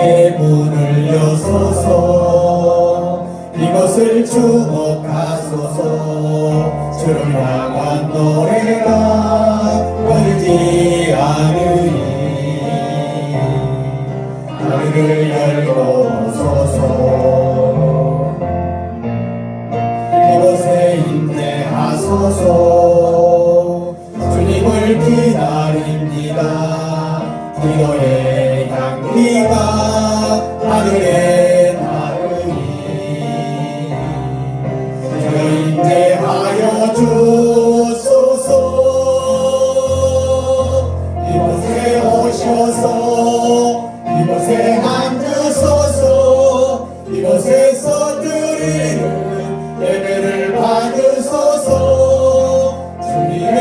내 문을 여소서. 이것을 주목하소서. 주를 향한 노래가 끊이지 않으니 다리를 열고소서. 이곳에 임재하소서. 주님을 기다립니다. 기도의 향기가 하늘에 닿으니 주여 임재하여 주소서. 이곳에 오셔서 이곳에 앉으소서. 이곳에서 드리는 예배를 받으소서. 주님의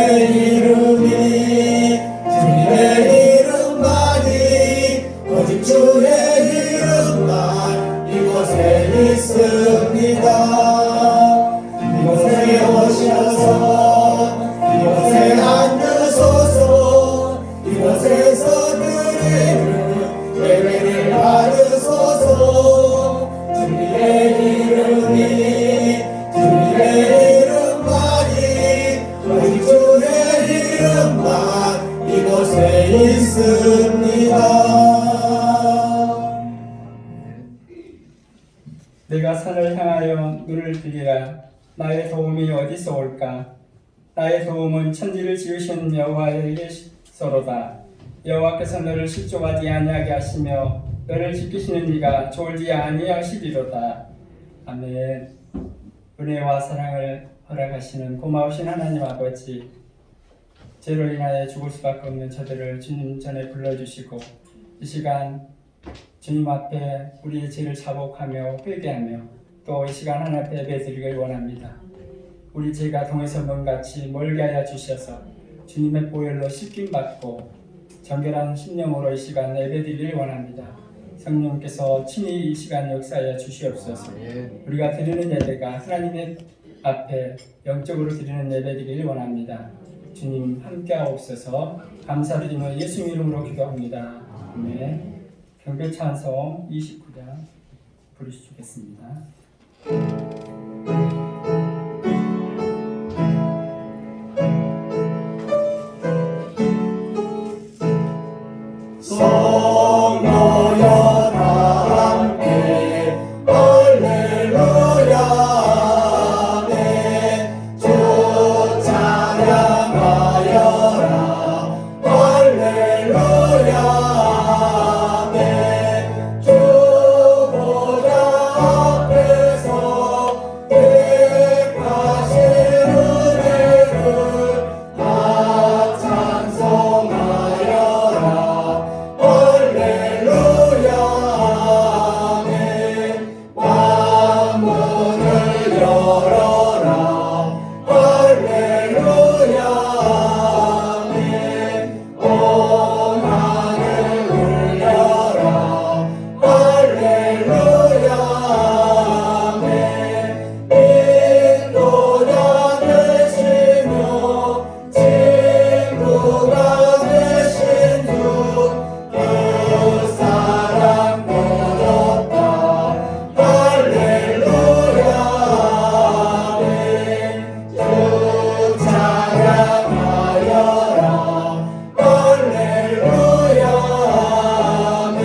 이름만이 오직 주의 이름만 이곳에 있습니다. 이곳에 오셔서 이곳에 앉으소서. 이곳에서 드리는 예배를 받으소서. 주님의 이름만이 오직 주의 이름만 이곳에 있습니다. 내가 산을 향하여 눈을 들리라. 나의 도움이 어디서 올까? 나의 도움은 천지를 지으신 여호와에게서로다. 여호와께서 너를 실족하지 아니하게 하시며 너를 지키시는 이가 졸지 아니하시리로다. 아멘. 은혜와 사랑을 허락하시는 고마우신 하나님 아버지, 죄로 인하여 죽을 수밖에 없는 저들을 주님 전에 불러주시고 이 시간 주님 앞에 우리의 죄를 자복하며 회개하며 또 이 시간 하나님 앞에 예배드리길 원합니다. 우리 죄가 동에서 먼같이 멀게 하여 주셔서 주님의 보혈로 씻김받고 정결한 심령으로 이 시간 예배드리길 원합니다. 성령께서 친히 이 시간 역사하여 주시옵소서. 우리가 드리는 예배가 하나님의 앞에 영적으로 드리는 예배드리길 원합니다. 주님 함께하옵소서. 감사드리며 예수님 이름으로 기도합니다. 아멘. 경배 찬송 29장 부르시겠습니다. 성도여 다 함께 할렐루야 아멘. 주 찬양하여라 할렐루야 아멘. 주 보좌 앞에서 택하신 은혜를 다 찬송하여라 할렐루야 아멘. 만문을 열어라 할렐루야 아멘. 온 하늘 울려라 할렐루야 아멘. 인도자 되시며 친구가 되신 주 그 사랑 보였다 할렐루야 아멘. 주 찬양하여라 할렐루야 아멘.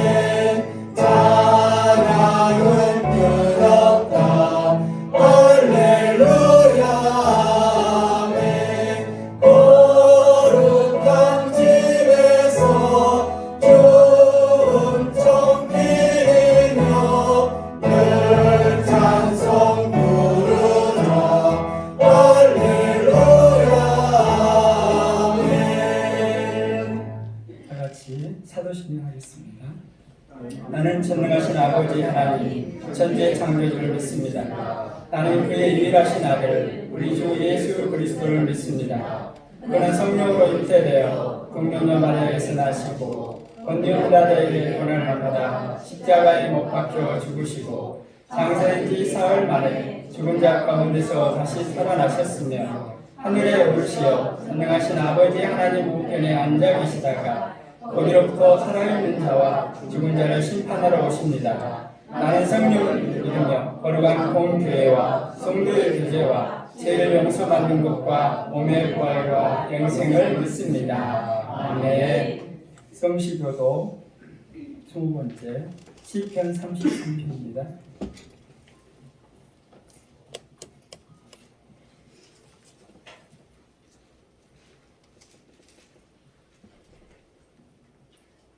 찬양은 끝없다 할렐루야 아멘. 거룩한 집에서 주 음성 드리며 늘 찬송 부르자 할렐루야 아멘. 다 같이 사도신경 하겠습니다. 나는 전능하신 아버지 하나님 천지의 창조주를 믿습니다. 나는 그의 유일하신 아들 우리 주 예수 그리스도를 믿습니다. 그는 성령으로 잉태되어 동정녀 마리아에서 나시고 본디오 빌라도에게 고난을 받아 십자가에 못 박혀 죽으시고 장사된 지 사흘 만에 죽은 자 가운데서 다시 살아나셨으며 하늘에 오르시어 전능하신 아버지 하나님 우편에 앉아 계시다가 거기로부터 살아있는 자와 죽은 자를 심판하러 오십니다. 나는 성령을 믿으며 거룩한 공교회와 성도의 교제와 죄를 용서받는 것과 몸의 부활과 영생을 믿습니다. 아멘. 성시교도 20번째 시편 33편입니다.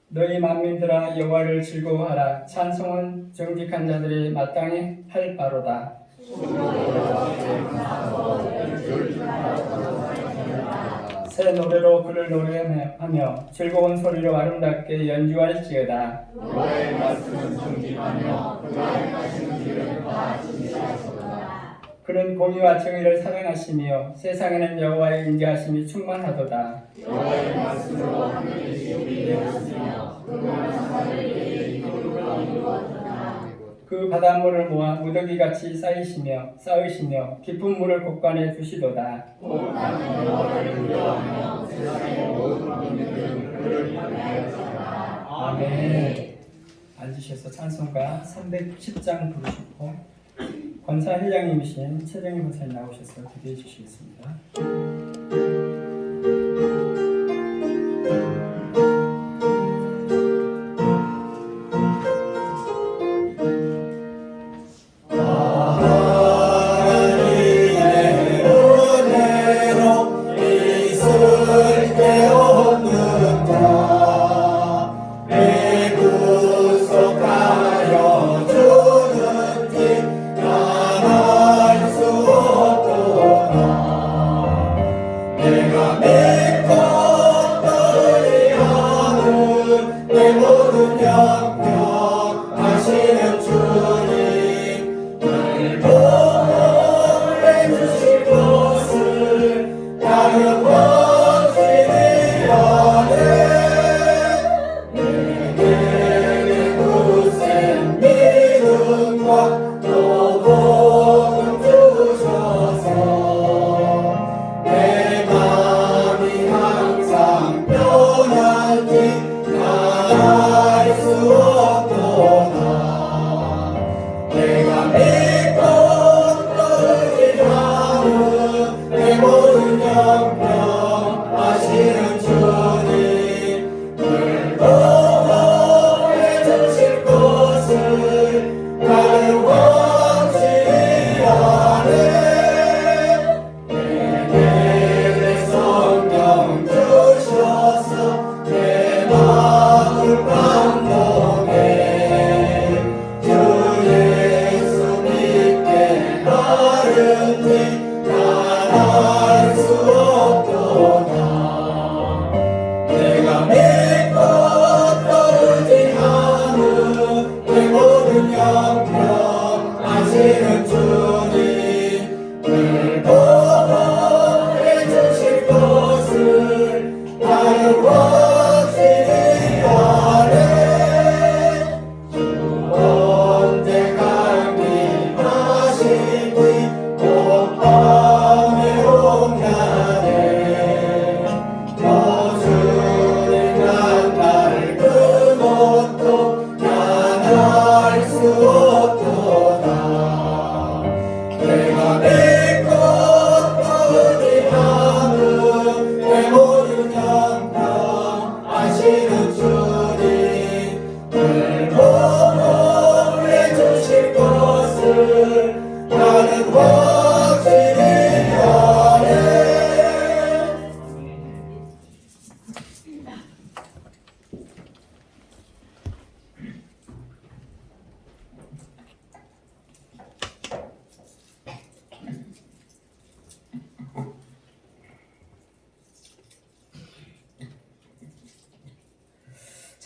너희 만민들아 여호와를 즐거워하라. 찬송은 정직한 자들이 마땅히 할 바로다. 새 노래로 그를 노래하며 즐거운 소리로 아름답게 연주할지어다. 너의 말씀은 정직하며 그 가르치는 길은 다 진실하소이다. 그는 공의와 정의를 사랑하시며 세상에는 여호와의 인자하심이 충만하도다. 여호와의 말씀으로 하늘이 지옥이 되었으며 그 말씀을 내게 이끌어 이루었도다. 그 바닷물을 모아 무더기같이 쌓으시며 깊은 물을 곳간에 두시도다. 온 땅은 여호와를 두려워하며 세상의 모든 국민들은 그를 경외할지어다. 아멘. 앉으셔서 찬송가 310장 부르시고 권사 회장님이신 최정희 권사님 나오셔서 기도해 주시겠습니다.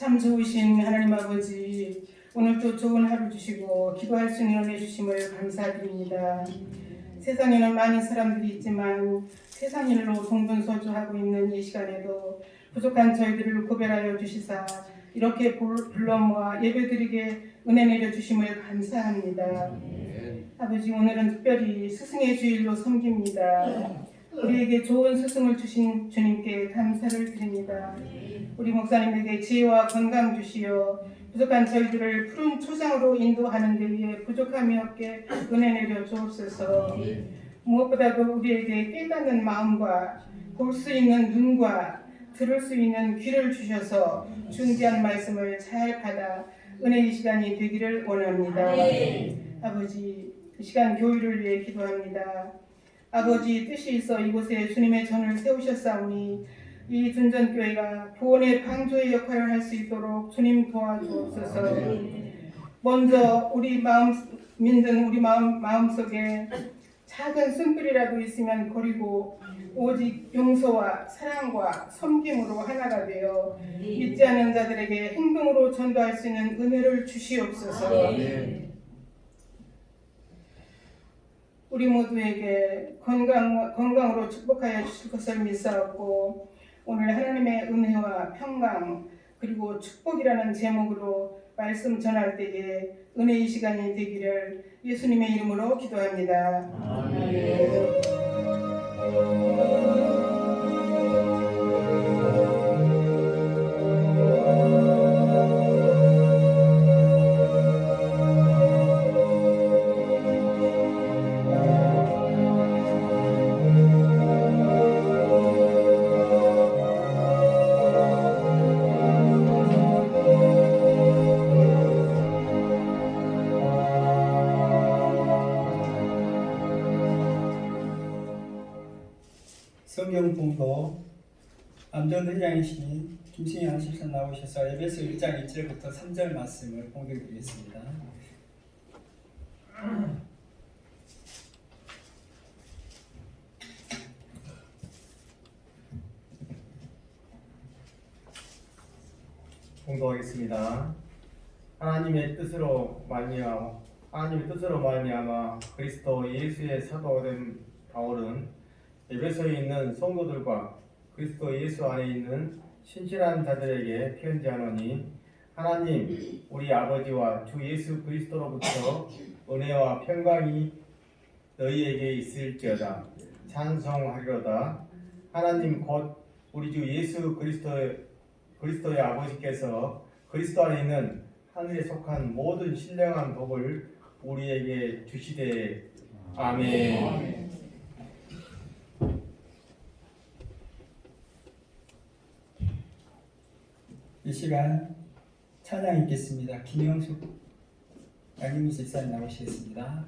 참 좋으신 하나님 아버지, 오늘도 좋은 하루 주시고 기도할 수 있는 은혜 주심을 감사드립니다. 세상에는 많은 사람들이 있지만 세상 일로 동분서주하고 있는 이 시간에도 부족한 저희들을 구별하여 주시사 이렇게 불러 모아 예배드리게 은혜 내려 주심을 감사합니다. 아버지, 오늘은 특별히 스승의 주일로 섬깁니다. 우리에게 좋은 스승을 주신 주님께 감사를 드립니다. 우리 목사님에게 지혜와 건강 주시어 부족한 저희들을 푸른 초장으로 인도하는 데 위해 부족함이 없게 은혜 내려 주옵소서. 무엇보다도 우리에게 깨닫는 마음과 볼 수 있는 눈과 들을 수 있는 귀를 주셔서 중대한 말씀을 잘 받아 은혜의 시간이 되기를 원합니다. 아버지, 이 시간 교회를 위해 기도합니다. 아버지 뜻이 있어 이곳에 주님의 전을 세우셨사오니 이 둔전교회가 구원의 방주의 역할을 할 수 있도록 주님 도와주옵소서. 먼저 우리 마음속에 작은 쓴뿌리라도 있으면 버리고 오직 용서와 사랑과 섬김으로 하나가 되어 믿지 않는 자들에게 행동으로 전도할 수 있는 은혜를 주시옵소서. 우리 모두에게 건강으로 축복하여 주실 것을 믿사옵고 오늘 하나님의 은혜와 평강 그리고 축복이라는 제목으로 말씀 전할 때에 은혜의 시간이 되기를 예수님의 이름으로 기도합니다. 아멘. 성경 봉독 암전회장이신 김승현 하실사 나오셔서 에베소 1장 1절부터 3절 말씀을 봉독드리겠습니다. 봉독하겠습니다. 하나님의 뜻으로 말미암아 그리스도 예수의 사도가 된 바울은 에베소에 있는 성도들과 그리스도 예수 안에 있는 신실한 자들에게 편지하노니 하나님 우리 아버지와 주 예수 그리스도로부터 은혜와 평강이 너희에게 있을지어다. 찬송하리로다. 하나님 곧 우리 주 예수 그리스도의 아버지께서 그리스도 안에 있는 하늘에 속한 모든 신령한 복을 우리에게 주시되 아멘. 이 시간 찬양 있겠습니다. 김영숙 양림미 집사님 나오시겠습니다.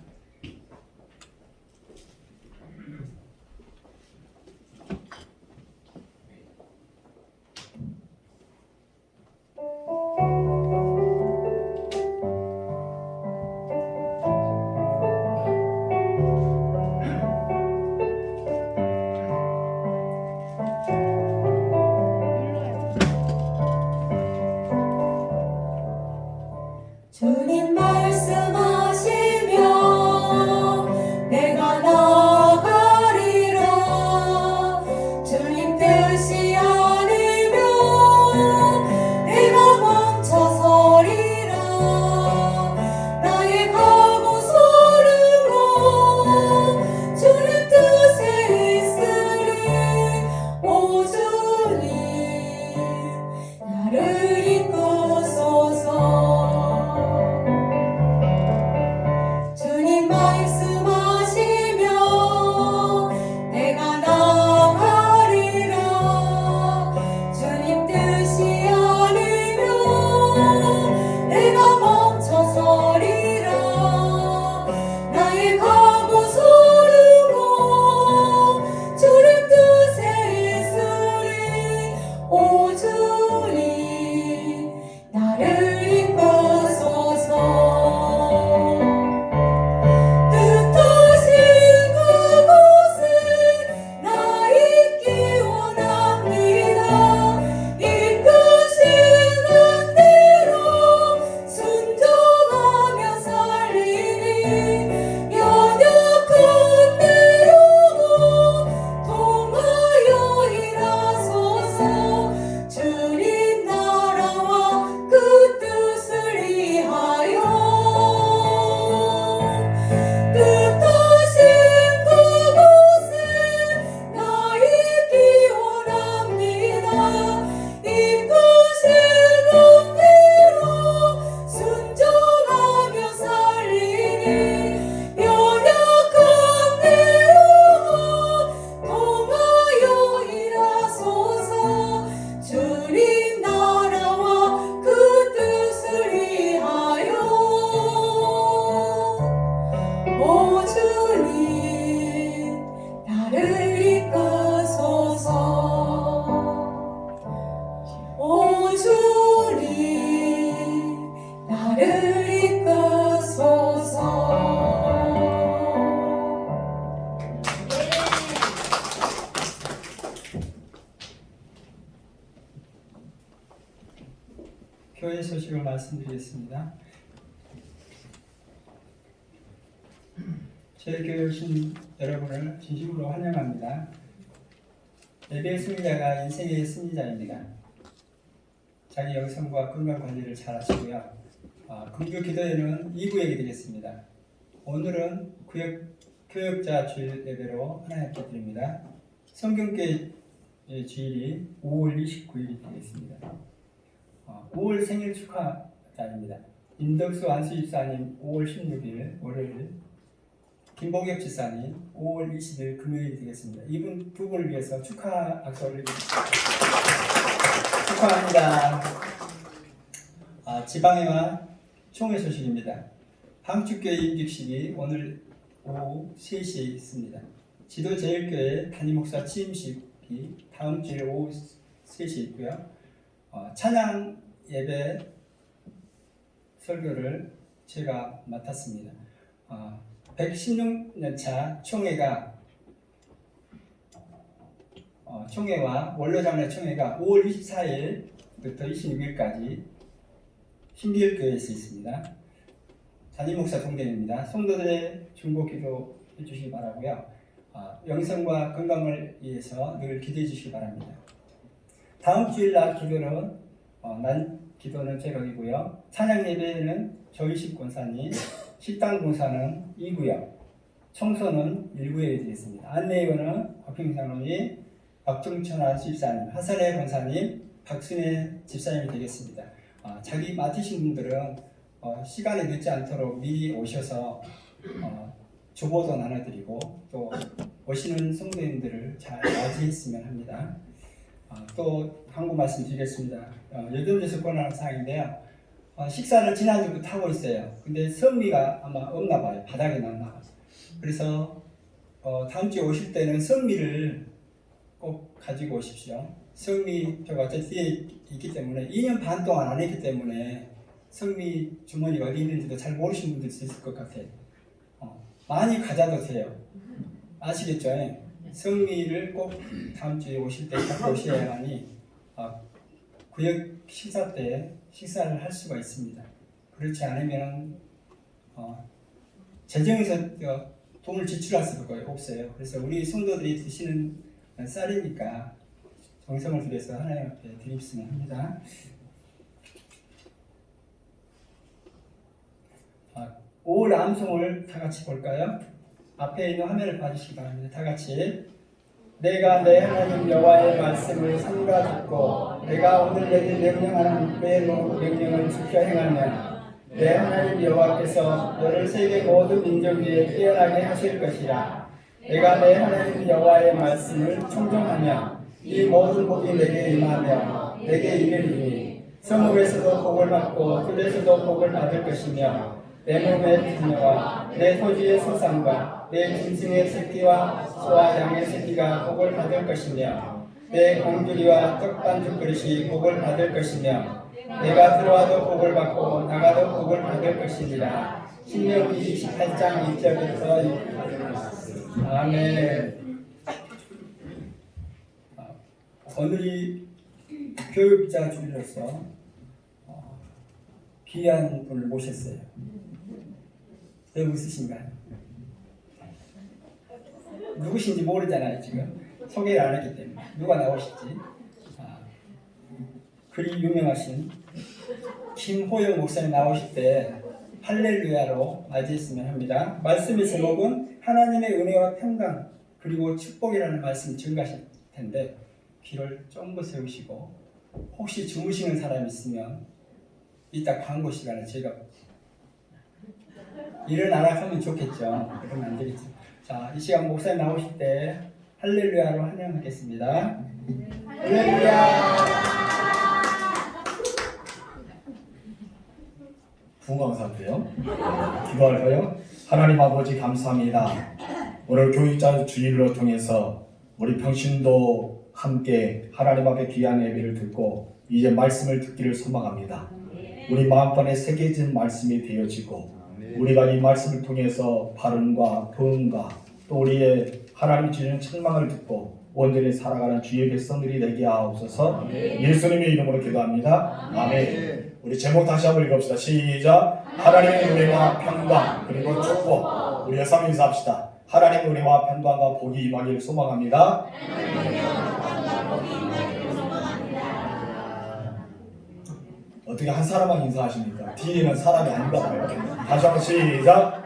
주님 말씀하시면 내가 나가리라. 주님 뜻이 아니면 내가 멈춰서리라. 나의 각오서는 곧 주님 뜻에 있으리. 오 주님 나를 이끄소서. 말씀드리겠습니다. 저희 교회 오신 여러분을 진심으로 환영합니다. 예배 승리자가 인생의 승리자입니다. 자기 영성과 건강 관리를 잘 하시고요. 금요 기도회는 2부에 드리겠습니다. 오늘은 교역자 주일 예배로 하나님께 드립니다. 성경계 주일이 5월 29일이 되겠습니다. 5월 생일 축하자입니다. 임덕수 안수 집사님 5월 16일 월요일, 김복엽 집사님 5월 20일 금요일이 되겠습니다. 이분 두 분을 위해서 축하 박수 올리겠습니다. 축하합니다. 지방회와 총회 소식입니다. 방축교회 임직식이 오늘 오후 3시에 있습니다. 지도제일교회 담임목사 취임식이 다음 주일 오후 3시에 있고요. 찬양 예배 설교를 제가 맡았습니다. 116년차 총회가 총회와 원로장례 총회가 5월 24일부터 26일까지 신길교회에서 있습니다. 담임목사 동대입니다. 성도들의 중보 기도 해주시기 바라고요. 영성과 건강을 위해서 늘 기도해 주시기 바랍니다. 다음 주일 날 기도는 난 기도는 제각이고요. 찬양 예배는 조희식 권사님, 식당 봉사는 2구역, 청소는 1구역이 되겠습니다. 안내위원은 곽평 장로님, 박종천 안수집사님, 하설의 권사님, 박순혜 집사님이 되겠습니다. 자기 맡으신 분들은 시간이 늦지 않도록 미리 오셔서 주보도 나눠드리고 또 오시는 성도님들을 잘 맞이했으면 합니다. 또 한국 말씀드리겠습니다. 여든여섯 번 하는 사항인데요. 식사를 지난주부터 하고 있어요. 근데 성미가 아마 없나 봐요. 바닥에 놨나 봐요. 그래서 다음 주에 오실 때는 성미를 꼭 가지고 오십시오. 성미표가 저 뒤에 있기 때문에 2년 반 동안 안 했기 때문에 성미 주머니가 어디 있는지도 잘 모르시는 분들 있을 것 같아요. 많이 가져도 돼요. 아시겠죠? 성미를 꼭 다음 주에 오실 때 갖고 오셔야만이 구역 식사 때 식사를 할 수가 있습니다. 그렇지 않으면 재정에서 돈을 지출할 수가 없어요. 그래서 우리 성도들이 드시는 쌀이니까 정성을 들여서 하나님 앞에 드리시면 합니다. 5월 암송을 다 같이 볼까요? 앞에 있는 화면을 봐주시기 바랍니다. 다 같이. 내가 내 하나님 여호와의 말씀을 삼가 듣고 내가 오늘 내게 명령하는 내 명령을 지켜 행하면 내 하나님 여호와께서 너를 세계 모든 민족 위에 뛰어나게 하실 것이라. 내가 내 하나님 여호와의 말씀을 청종하며 이 모든 복이 내게 임하며 내게 이르리니 성읍에서도 복을 받고 들에서도 복을 받을 것이며 내 몸의 자녀와 내 토지의 소산과 내 짐승의 새끼와 소와 양의 새끼가 복을 받을 것이며 내 공주리와 떡반죽 그릇이 복을 받을 것이며 내가 들어와도 복을 받고 나가도 복을 받을 것이니라. 신명기 28장 1절부터 아멘. 오늘이 교육자 주일로서 귀한 분을 모셨어요. 왜 웃으신가요? 누구신지 모르잖아요. 지금 소개를 안 했기 때문에 누가 나오실지. 그리 유명하신 김호영 목사님 나오실 때 할렐루야로 맞이했으면 합니다. 말씀의 제목은 하나님의 은혜와 평강 그리고 축복이라는 말씀이 증가하실 텐데 귀를 쫑긋 세우시고 혹시 주무시는 사람이 있으면 이따 광고 시간에 제가 일어나라 하면 좋겠죠. 그러면 안 되겠죠. 자, 이 시간 목사님 나오실 때 할렐루야로 환영하겠습니다. 할렐루야. 부흥강 상태요. 기도할까요? 하나님 아버지 감사합니다. 오늘 교육자 주일로 통해서 우리 평신도 함께 하나님 앞에 귀한 예배를 듣고 이제 말씀을 듣기를 소망합니다. 우리 마음판에 새겨진 말씀이 되어지고 우리가 이 말씀을 통해서 발음과 도움과 또 우리의 하나님 주시는 책망을 듣고 온전히 살아가는 주의 백성들이 되게 하옵소서. 예수님의 이름으로 기도합니다. 아멘. 우리 제목 다시 한번 읽읍시다. 시작. 하나님의 은혜와 평강 그리고 축복. 우리 여섯 인사합시다. 하나님의 은혜와 평강과 복이 임하기를 소망합니다. 어떻게 한 사람만 인사하십니까? 뒤에는 사람이 아닌가 봐요. 다시 한번 시작.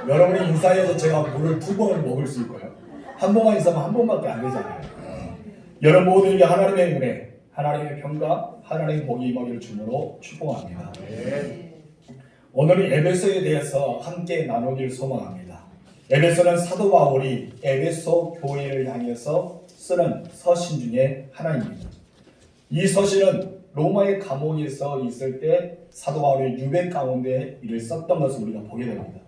여러분이 인사해서 제가 물을 2번을 먹을 수 있고요. 한 번만 인사하면 한 번밖에 안 되잖아요. 여러분 모두에게 하나님의 은혜, 하나님의 평강, 하나님의 복이 임하기를 주므로 축복합니다. 오늘은 에베소에 대해서 함께 나누기를 소망합니다. 에베소는 사도 바울이 에베소 교회를 향해서 쓰는 서신 중에 하나입니다. 이 서신은 로마의 감옥에서 있을 때 사도 바울이 유배 가운데 이를 썼던 것을 우리가 보게 됩니다.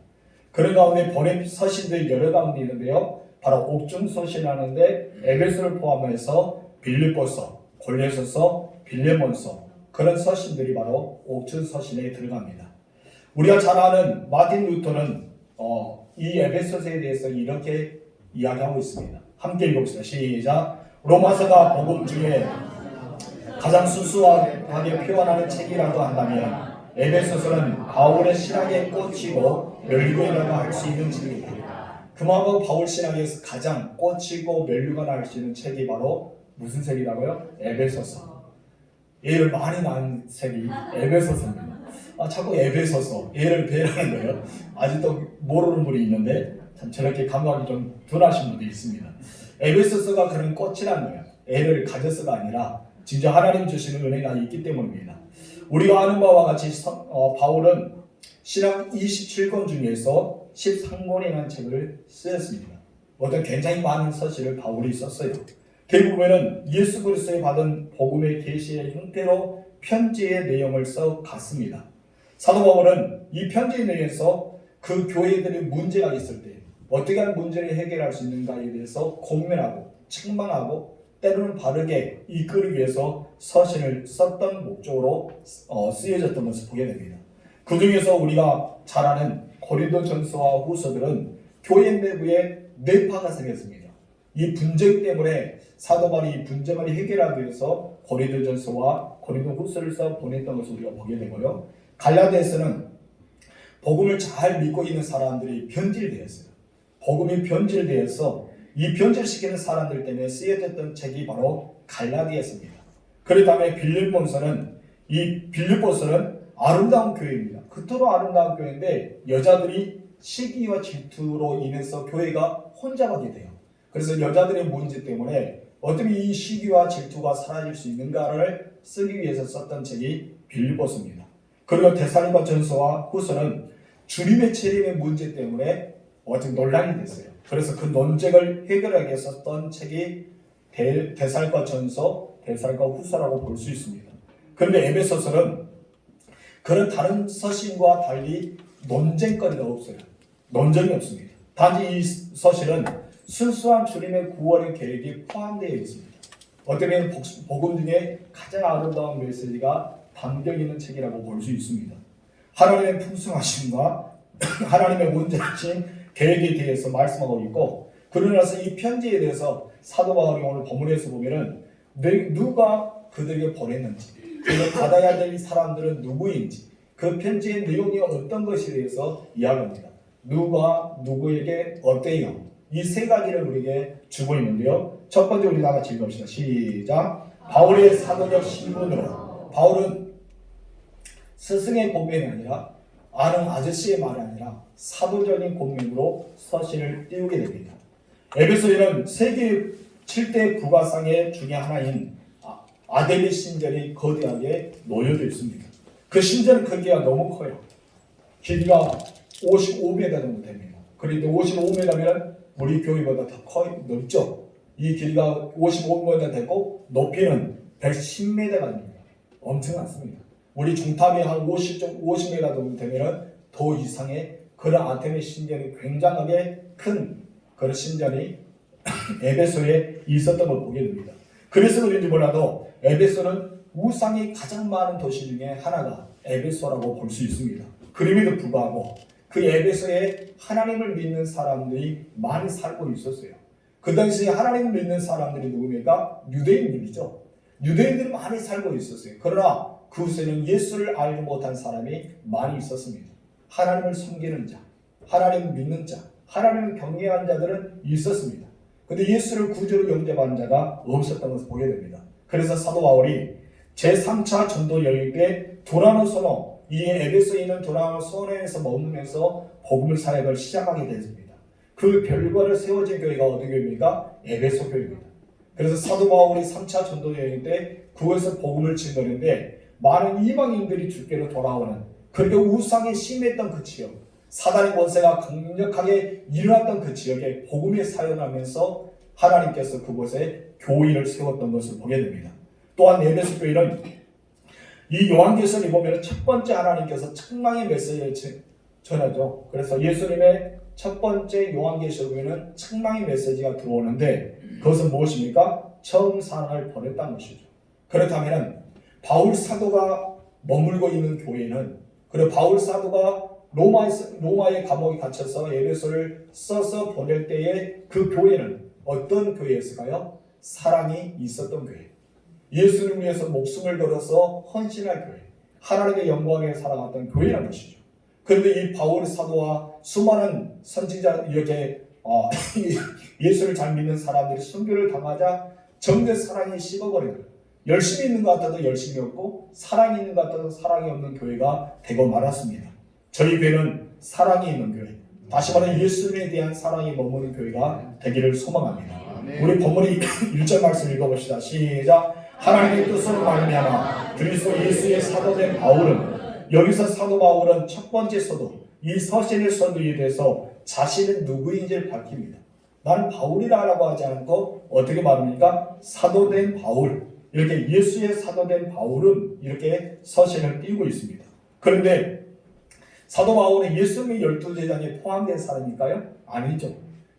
그런 가운데 보낸 서신들이 여러 가운데 있는데요. 바로 옥중 서신하는데 에베소를 포함해서 빌립보서, 골로새서, 빌레몬서 그런 서신들이 바로 옥중 서신에 들어갑니다. 우리가 잘 아는 마틴 루터는 이 에베소서에 대해서 이렇게 이야기하고 있습니다. 함께 읽읍시다. 시작. 로마서가 복음 중에 가장 순수하게 표현하는 책이라고 한다면 에베소서는 바울의 신학의 꽃이고 멸류관이라고 할 수 있는 책입니다. 그만큼 바울 신학에서 가장 꽃이고 멸류관 할 수 있는 책이 바로 무슨 책이라고요? 에베소서. 얘를 많이 낳은 책이 에베소서입니다. 자꾸 에베소서 얘를 배라는 거예요. 아직도 모르는 분이 있는데 참 저렇게 감각이 좀 둔하신 분도 있습니다. 에베소서가 그런 꽃이라는 거예요. 애를 가져서가 아니라 진짜 하나님 주시는 은혜가 있기 때문입니다. 우리가 아는 바와 같이 바울은 신학 27권 중에서 13권이라는 책을 쓰였습니다. 어떤 굉장히 많은 서신을 바울이 썼어요. 대부분은 예수 그리스도에 받은 복음의 계시의 형태로 편지의 내용을 써갔습니다. 사도 바울은 이 편지의 내용에서 그 교회들의 문제가 있을 때 어떻게 하면 문제를 해결할 수 있는가에 대해서 고민하고 책망하고 때로는 바르게 이끌기 위해서 서신을 썼던 목적으로 쓰여졌던 것을 보게 됩니다. 그 중에서 우리가 잘 아는 고린도전서와 후서들은 교회 내부에 뇌파가 생겼습니다. 이 분쟁 때문에 사도 바울이 이 분쟁을 해결하기 위해서 고린도전서와 고린도후서를 써 보냈던 것을 우리가 보게 되고요. 갈라디아서는 복음을 잘 믿고 있는 사람들이 변질되었어요. 복음이 변질되어서 이 변질시키는 사람들 때문에 쓰여졌던 책이 바로 갈라디아서입니다. 그 다음에 빌립보서는 아름다운 교회입니다. 그토록 아름다운 교회인데 여자들이 시기와 질투로 인해서 교회가 혼잡하게 돼요. 그래서 여자들의 문제 때문에 어떻게 이 시기와 질투가 사라질 수 있는가를 쓰기 위해서 썼던 책이 빌립보서입니다. 그리고 데살로니가 전서와 후서는 주님의 재림의 문제 때문에 어떤 논란이 됐어요. 그래서 그 논쟁을 해결하기 위해서 썼던 책이 데살로니가 전서, 데살로니가 후서라고 볼 수 있습니다. 그런데 에베소서는 그런 다른 서신과 달리 논쟁거리가 없어요. 논쟁이 없습니다. 단지 이 서신은 순수한 주님의 구원의 계획이 포함되어 있습니다. 어쩌면 복음 중에 가장 아름다운 메시지가 담겨 있는 책이라고 볼 수 있습니다. 하나님의 풍성하심과 하나님의 온전하신 계획에 대해서 말씀하고 있고, 그러나서 이 편지에 대해서 사도 바울이 오늘 본문에서 보면은 누가 그들에게 보냈는지, 그를 받아야 될 사람들은 누구인지, 그 편지의 내용이 어떤 것에 대해서 이야기합니다. 누가 누구에게 어때요? 이 세 가지를 우리에게 주고 있는데요. 첫 번째 우리 다 같이 읽읍시다. 시작. 바울의 사도적 신분으로. 바울은 스승의 고면이 아니라 아는 아저씨의 말이 아니라 사도적인 고면으로 서신을 띄우게 됩니다. 에베소에는 세계 7대 국가상의 중에 하나인 아데미 신전이 거대하게 놓여져 있습니다. 그 신전 크기가 너무 커요. 길이가 55m 정도 됩니다. 그런데 55m면 우리 교회보다 더 넓죠. 이 길이가 55m 되고 높이는 110m가 됩니다. 엄청났습니다. 우리 중탑이 한 50m 정도 되면 더 이상의 그런 아테미 신전이 굉장하게 큰 그런 신전이 에베소에 있었던 걸 보게 됩니다. 그래서 그런지 몰라도 에베소는 우상이 가장 많은 도시 중에 하나가 에베소라고 볼 수 있습니다. 그럼에도 불구하고 그 에베소에 하나님을 믿는 사람들이 많이 살고 있었어요. 그 당시에 하나님 믿는 사람들이 누굽니까? 유대인들이죠. 유대인들이 많이 살고 있었어요. 그러나 그곳에는 예수를 알지 못한 사람이 많이 있었습니다. 하나님을 섬기는 자, 하나님을 믿는 자, 하나님을 경외하는 자들은 있었습니다. 그런데 예수를 구주로 영접한 자가 없었던 것을 보게 됩니다. 그래서 사도 바울이 제3차 전도 여행 때 도라노소노, 이 에베소에 있는 도라노소노에서 머무면서 복음을 사역을 시작하게 됐습니다. 그 결과를 세워진 교회가 어디 교회입니까? 에베소 교회입니다. 그래서 사도 바울이 3차 전도 여행 때 그곳에서 복음을 증거했는데 많은 이방인들이 주께로 돌아오는, 그렇게 우상이 심했던 그 지역, 사단의 권세가 강력하게 일어났던 그 지역에 복음이 사용하면서 하나님께서 그곳에 교회를 세웠던 것을 보게 됩니다. 또한 에베소 교회는 이 요한계시록에 보면 첫 번째 하나님께서 책망의 메시지를 전하죠. 그래서 예수님의 첫 번째 요한계시록에는 책망의 메시지가 들어오는데 그것은 무엇입니까? 처음 사랑을 버렸다는 것이죠. 그렇다면 바울 사도가 머물고 있는 교회는, 그리고 바울 사도가 로마의 감옥에 갇혀서 에베소를 써서 보낼 때의 그 교회는 어떤 교회였을까요? 사랑이 있었던 교회, 예수를 위해서 목숨을 걸어서 헌신할 교회, 하나님의 영광에 살아갔던 교회라는 것이죠. 그런데 이 바울 사도와 수많은 선지자, 이렇게 예수를 잘 믿는 사람들이 순교를 당하자 정죄 사랑이 식어버리고, 열심히 있는 것 같아도 열심히 없고 사랑이 있는 것 같아도 사랑이 없는 교회가 되고 말았습니다. 저희 교회는 사랑이 있는 교회, 다시 말해 예수님에 대한 사랑이 머무는 교회가 되기를 소망합니다. 우리 본문의 1절 말씀 읽어봅시다. 시작. 하나님의 뜻으로 말미암아 그리스도 예수의 사도된 바울은, 여기서 사도 바울은 첫 번째 서도, 이 서신의 서도에 대해서 자신은 누구인지를 밝힙니다. 나는 바울이라고 하지 않고 어떻게 말합니까? 사도된 바울, 이렇게 예수의 사도된 바울은 이렇게 서신을 띄우고 있습니다. 그런데 사도 바울은 예수님의 12제자에 포함된 사람일까요? 아니죠.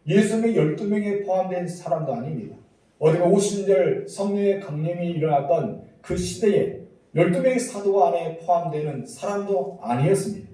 예수님의 12명에 포함된 사람도 아닙니다. 어디가 오순절 성령의 강림이 일어났던 그 시대에 12명의 사도 안에 포함되는 사람도 아니었습니다.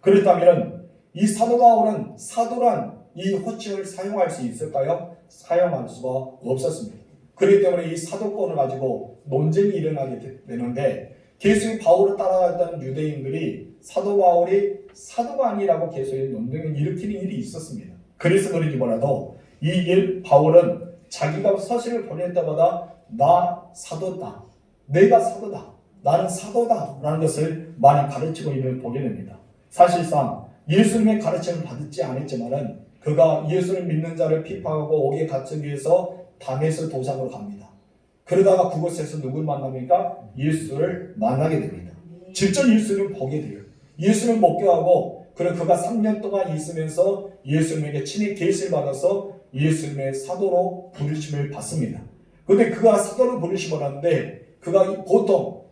그렇다면 이 사도 바울은 사도란 이 호칭을 사용할 수 있을까요? 사용할 수가 없었습니다. 그렇기 때문에 이 사도권을 가지고 논쟁이 일어나게 되는데, 계속 바울을 따라갔던 유대인들이 사도 바울이 사도가 아니라고 계속 논쟁을 일으키는 일이 있었습니다. 그래서 그런지 몰라도 이 바울은 자기가 서신을 보낼 때마다 나 사도다, 내가 사도다, 나는 사도다 라는 것을 많이 가르치고 있는 보게 됩니다. 사실상 예수님의 가르침을 받지 않았지만은 그가 예수를 믿는 자를 비판하고 옥에 갇히기 위해서 다메섹 도상으로 갑니다. 그러다가 그곳에서 누굴 만납니까? 예수를 만나게 됩니다. 직접 예수를 보게 돼요. 예수를 목격하고, 그리고 그가 3년 동안 있으면서 예수님에게 친히 계시를 받아서 예수님의 사도로 부르심을 받습니다. 그런데 그가 사도로 부르심을 받았는데 그가 보통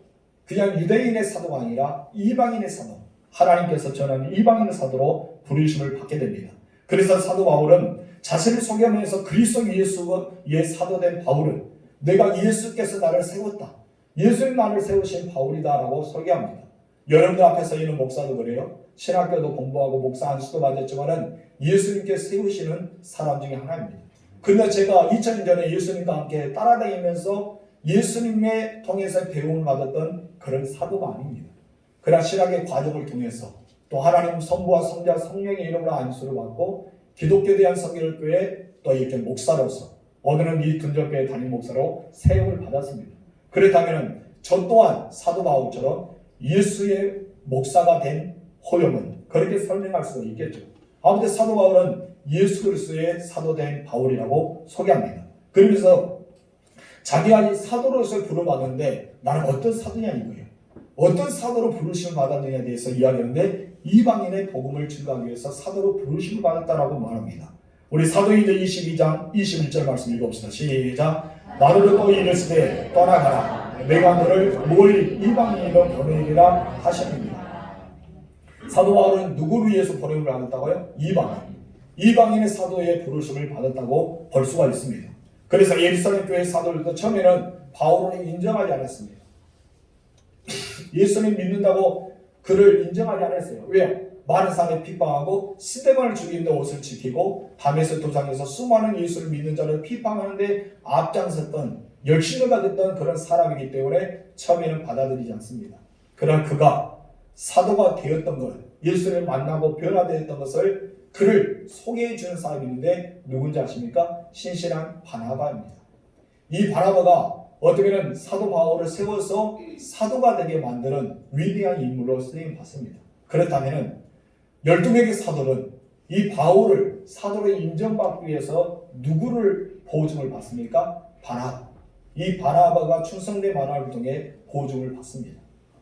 그냥 유대인의 사도가 아니라 이방인의 사도, 하나님께서 전하는 이방인의 사도로 부르심을 받게 됩니다. 그래서 사도 바울은 자신을 소개하면서 그리스도 예수의 사도된 바울은 내가 예수께서 나를 세웠다, 예수님 나를 세우신 바울이다라고 소개합니다. 여러분들 앞에 서 있는 목사도 그래요. 신학교도 공부하고 목사 안수도 받았지만은 예수님께 세우시는 사람 중에 하나입니다. 그런데 제가 2000년 전에 예수님과 함께 따라다니면서 예수님의 통해서 배움을 받았던 그런 사도가 아닙니다. 그러나 신학의 과정을 통해서 또 하나님 성부와 성자 성령의 이름으로 안수를 받고 기독교에 대한 성결교회 또 이렇게 목사로서 오늘은 이 둔전교회 담임 목사로 세움을 받았습니다. 그렇다면 저 또한 사도 바울처럼 예수의 목사가 된 호용은 그렇게 설명할 수가 있겠죠. 아무튼 사도 바울은 예수 그리스도의 사도된 바울이라고 소개합니다. 그러면서 자기가 사도로서 부름받는데 나는 어떤 사도냐 이거예요. 어떤 사도로 부르심을 받았느냐에 대해서 이야기하는데 이방인의 복음을 증거하기 위해서 사도로 부르심을 받았다라고 말합니다. 우리 사도행전 22장 21절 말씀 읽어봅시다. 시작. 나를 또 이르시되 떠나가라. 내가 너를 멀리 이방인으로 보내리라 하셨습니다. 사도 바울은 누구를 위해서 보냄을 받았다고요? 이방인의 사도의 부르심을 받았다고 볼 수가 있습니다. 그래서 예루살렘 교회 사도들도 처음에는 바울을 인정하지 않았습니다. 예수님 믿는다고 그를 인정하지 않았어요. 왜요? 많은 사람을 핍박하고 스데반을 죽이는데 옷을 지키고 다메섹 도상에서 수많은 예수를 믿는 자를 핍박하는데 앞장섰던 열심히가 됐던 그런 사람이기 때문에 처음에는 받아들이지 않습니다. 그러나 그가 사도가 되었던 것, 예수를 만나고 변화되었던 것을 그를 소개해 주는 사람이 있는데 누군지 아십니까? 신실한 바나바입니다. 이 바나바가 어떻게 보면 사도 바울을 세워서 사도가 되게 만드는 위대한 인물로 쓰임 받습니다. 그렇다면 12명의 사도는 이 바울을 사도로 인정받기 위해서 누구를 보증을 받습니까? 바나바. 이 바나바가 충성된 마나를 통해 보증을 받습니다.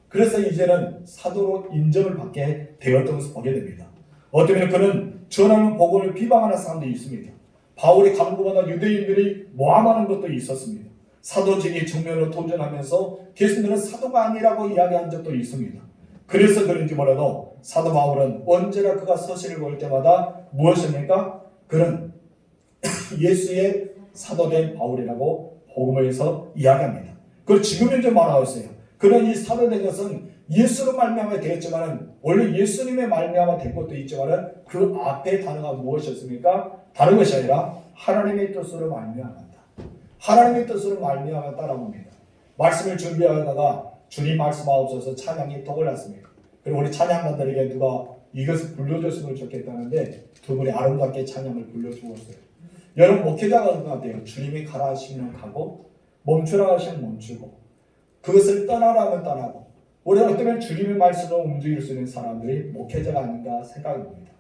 그래서 이제는 사도로 인정을 받게 되었던 것을 보게 됩니다. 어쩌면 그는 전하는 복음을 비방하는 사람들이 있습니다. 바울이 강구마다 유대인들이 모함하는 것도 있었습니다. 사도직이 정면으로 도전하면서 개신들은 사도가 아니라고 이야기한 적도 있습니다. 그래서 그런지 몰라도 사도 바울은 언제나 그가 서신을 볼 때마다 무엇입니까? 그는 예수의 사도된 바울이라고 복음에서 이야기합니다. 그리고 지금 현재 말하고 있어요. 그는 이 사도된 것은 예수로 말미암아 되었지만 원래 예수님의 말미암아 된 것도 있지만 그 앞에 단어가 무엇이었습니까? 다른 것이 아니라 하나님의 뜻으로 말미암았다. 하나님의 뜻으로 말미암았다라고 합니다. 말씀을 준비하다가 주님 말씀하옵소서 찬양이 톡을 났습니다. 그리고 우리 찬양가들에게 누가 이것을 불러줬으면 좋겠다는데 두 분이 아름답게 찬양을 불러주었어요. 여러분 목회자가 그런 것 같아요. 주님이 가라 하시면 가고 멈추라 하시면 멈추고 그것을 떠나라 하면 떠나고 우리가 어쩌면 주님의 말씀으로 움직일 수 있는 사람들이 목회자가 아닌가 생각이 듭니다.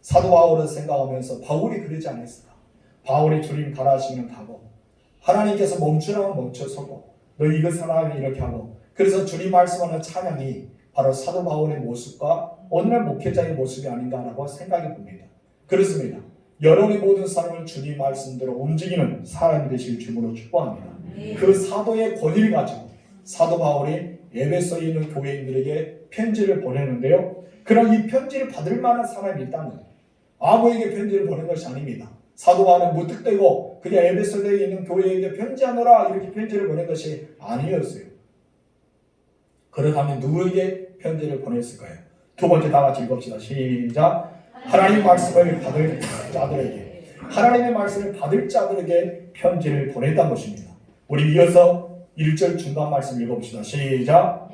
사도 바울을 생각하면서 바울이 그러지 않았을까? 바울이 주님 가라 하시면 가고 하나님께서 멈추라면 멈춰서고 너 이것 하나님 이렇게 하고 그래서 주님 말씀하는 찬양이 바로 사도 바울의 모습과 오늘날 목회자의 모습이 아닌가라고 생각이 듭니다. 그렇습니다. 여러분의 모든 삶을 주님 말씀대로 움직이는 사람이 되실 주님으로 축복합니다. 그 사도의 권위를 가지고 사도 바울이 에베소에 있는 교회인들에게 편지를 보내는데요. 그럼 이 편지를 받을 만한 사람이 있다는 거예요. 아무에게 편지를 보낸 것이 아닙니다. 사도 바울은 무턱대고 그냥 에베소에 있는 교회에게 편지하노라 이렇게 편지를 보낸 것이 아니었어요. 그렇다면 누구에게 편지를 보냈을까요? 두 번째 다 같이 읽읍시다. 시작. 하나님 말씀을 받을 자들에게 하나님의 말씀을 받을 자들에게 편지를 보냈다는 것입니다. 우리 이어서 1절 중간 말씀 읽어봅시다. 시작.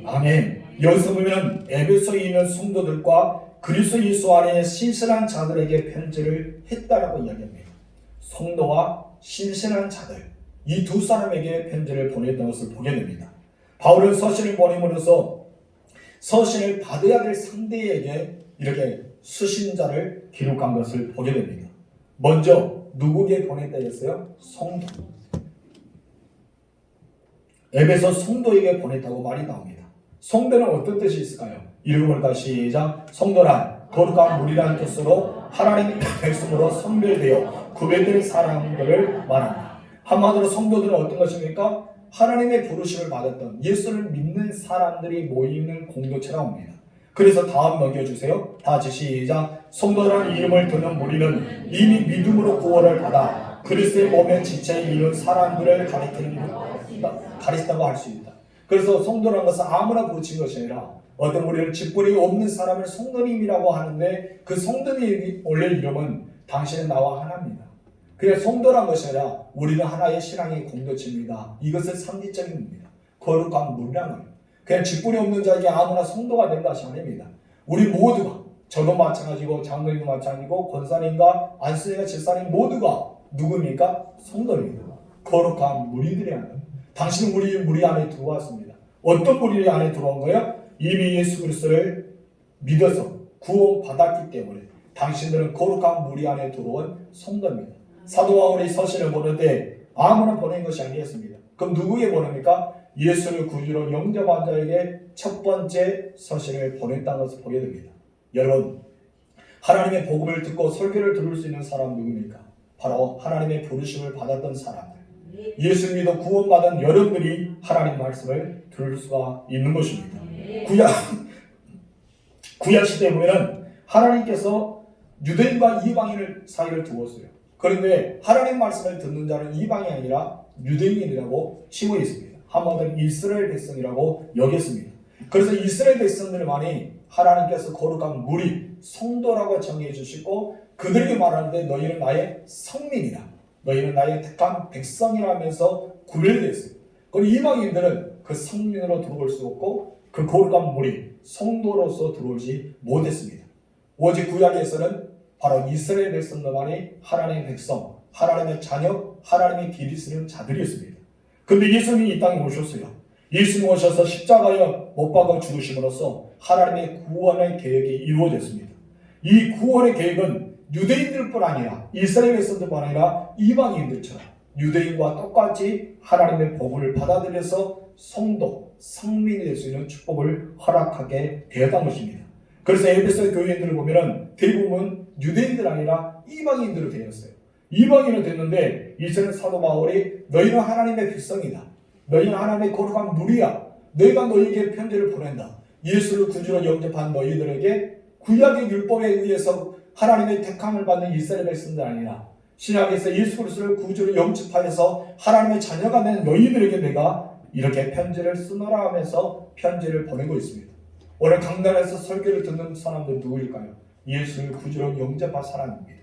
아멘. 여기서 보면 에베소에 있는 성도들과 그리스도 예수 안에 신실한 자들에게 편지를 했다라고 이야기합니다. 성도와 신실한 자들 이 두 사람에게 편지를 보냈던 것을 보게 됩니다. 바울은 서신을 보냄으로써 서신을 받아야 될 상대에게 이렇게 수신자를 기록한 것을 보게 됩니다. 먼저 누구에게 보냈다 했어요? 성도. 에베소 성도에게 보냈다고 말이 나옵니다. 성도는 어떤 뜻이 있을까요? 읽어볼까 시작. 성도란 거룩한 무리라는 뜻으로 하나님의 백성으로 선별되어 구별된 사람들을 말합니다. 한마디로 성도들은 어떤 것입니까? 하나님의 부르심을 받았던 예수를 믿는 사람들이 모이는 공동체라고 합니다. 그래서 다음 넘겨주세요. 다 같이 시작. 성도라는 이름을 듣는 무리는 이미 믿음으로 구원을 받아 그리스도의 몸의 지체에 이른 사람들을 가리킨다고 할 수 있다. 그래서 성도라는 것은 아무나 부르친 것이 아니라 어떤 우리를 직분이 없는 사람을 성도님이라고 하는데 그 성도님이 원래 이름은 당신은 나와 하나입니다. 그냥 성도란 것이 아니라 우리는 하나의 신앙의 공동체입니다. 이것은 상징적인 겁니다. 거룩한 무리라는 거예요. 그냥 직분이 없는 자에게 아무나 성도가 된 것이 아닙니다. 우리 모두가 저도 마찬가지고 장로님도 마찬가지고 권사님과 안수님과 집사님 모두가 누구입니까? 성도입니다. 거룩한 무리들이라는 거예요. 당신은 우리 무리 안에 들어왔습니다. 어떤 무리 안에 들어온 거예요? 이미 예수 그리스도를 믿어서 구원받았기 때문에 당신들은 거룩한 무리 안에 들어온 성도입니다. 사도 바울이 서신을 보는데 아무나 보낸 것이 아니었습니다. 그럼 누구에게 보냅니까? 예수를 구주로 영접한 자에게 첫 번째 서신을 보냈다는 것을 보게 됩니다. 여러분, 하나님의 복음을 듣고 설교를 들을 수 있는 사람 누굽니까? 바로 하나님의 부르심을 받았던 사람들. 예수 믿어 구원받은 여러분들이 하나님 말씀을 들을 수가 있는 것입니다. 구약 시대에 보면 하나님께서 유대인과 이방인을 사이를 두었어요. 그런데 하나님 말씀을 듣는 자는 이방이 아니라 유대인이라고 치고 있습니다. 한마디로 이스라엘 백성이라고 여겼습니다. 그래서 이스라엘 백성들만이 하나님께서 거룩한 무리, 성도라고 정해 주시고 그들에게 말하는데 너희는 나의 성민이다. 너희는 나의 택한 백성이라면서 구별되었습니다. 그리고 이방인들은 그 성민으로 들어올 수 없고 그 거룩한 무리, 성도로서 들어오지 못했습니다. 오직 구약에서는 바로 이스라엘 백성들만이 하나님의 백성, 하나님의 자녀, 하나님의 길이 쓰는 자들이었습니다. 그런데 예수님이 이 땅에 오셨어요. 예수님 오셔서 십자가에 못 박아 죽으심으로써 하나님의 구원의 계획이 이루어졌습니다. 이 구원의 계획은 유대인들뿐 아니라 이스라엘 백성들뿐 아니라 이방인들처럼 유대인과 똑같이 하나님의 복을 받아들여서 성도, 성민이 될 수 있는 축복을 허락하게 되었던 것입니다. 그래서 에베소 교회인들을 보면 대부분 유대인들 아니라 이방인들로 되었어요. 이방인은 됐는데 이제는 사도 바울이 너희는 하나님의 백성이다. 너희는 하나님의 거룩한 무리야. 내가 너희에게 편지를 보낸다. 예수를 구주로 영접한 너희들에게 구약의 율법에 의해서 하나님의 택함을 받는 이스라엘 백성들 아니라 신약에서 예수 그리스도를 구주로 영접하여서 하나님의 자녀가 된 너희들에게 내가 이렇게 편지를 쓰노라 하면서 편지를 보내고 있습니다. 오늘 강단에서 설교를 듣는 사람들 누구일까요? 예수를 구주로 영접한 사람입니다.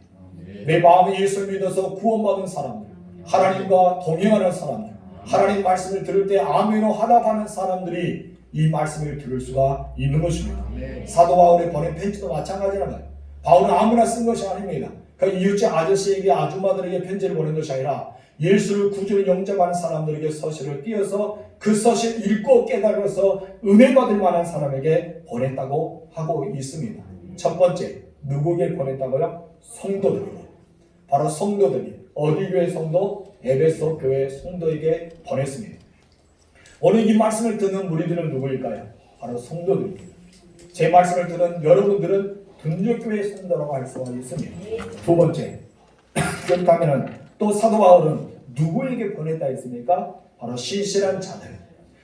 내 마음에 예수를 믿어서 구원받은 사람들, 하나님과 동행하는 사람들, 하나님 말씀을 들을 때 아멘으로 화답하는 사람들이 이 말씀을 들을 수가 있는 것입니다. 사도 바울의 보낸 편지도 마찬가지라고요. 바울은 아무나 쓴 것이 아닙니다. 그 이웃집 아저씨에게 아줌마들에게 편지를 보낸 것이 아니라 예수를 구주로 영접하는 사람들에게 서신을 띄어서 그 서신 읽고 깨달아서 은혜 받을 만한 사람에게 보냈다고 하고 있습니다. 첫 번째, 누구에게 보냈다고요? 성도들에게. 바로 성도들이 어디 교회 성도? 에베소 교회 성도에게 보냈습니다. 오늘 이 말씀을 듣는 무리들은 누구일까요? 바로 성도들입니다. 제 말씀을 듣는 여러분들은 등록교회 성도라고 할 수가 있습니다. 두 번째, 그렇다면 또 사도 바울은 누구에게 보냈다 했습니까? 바로 신실한 자들,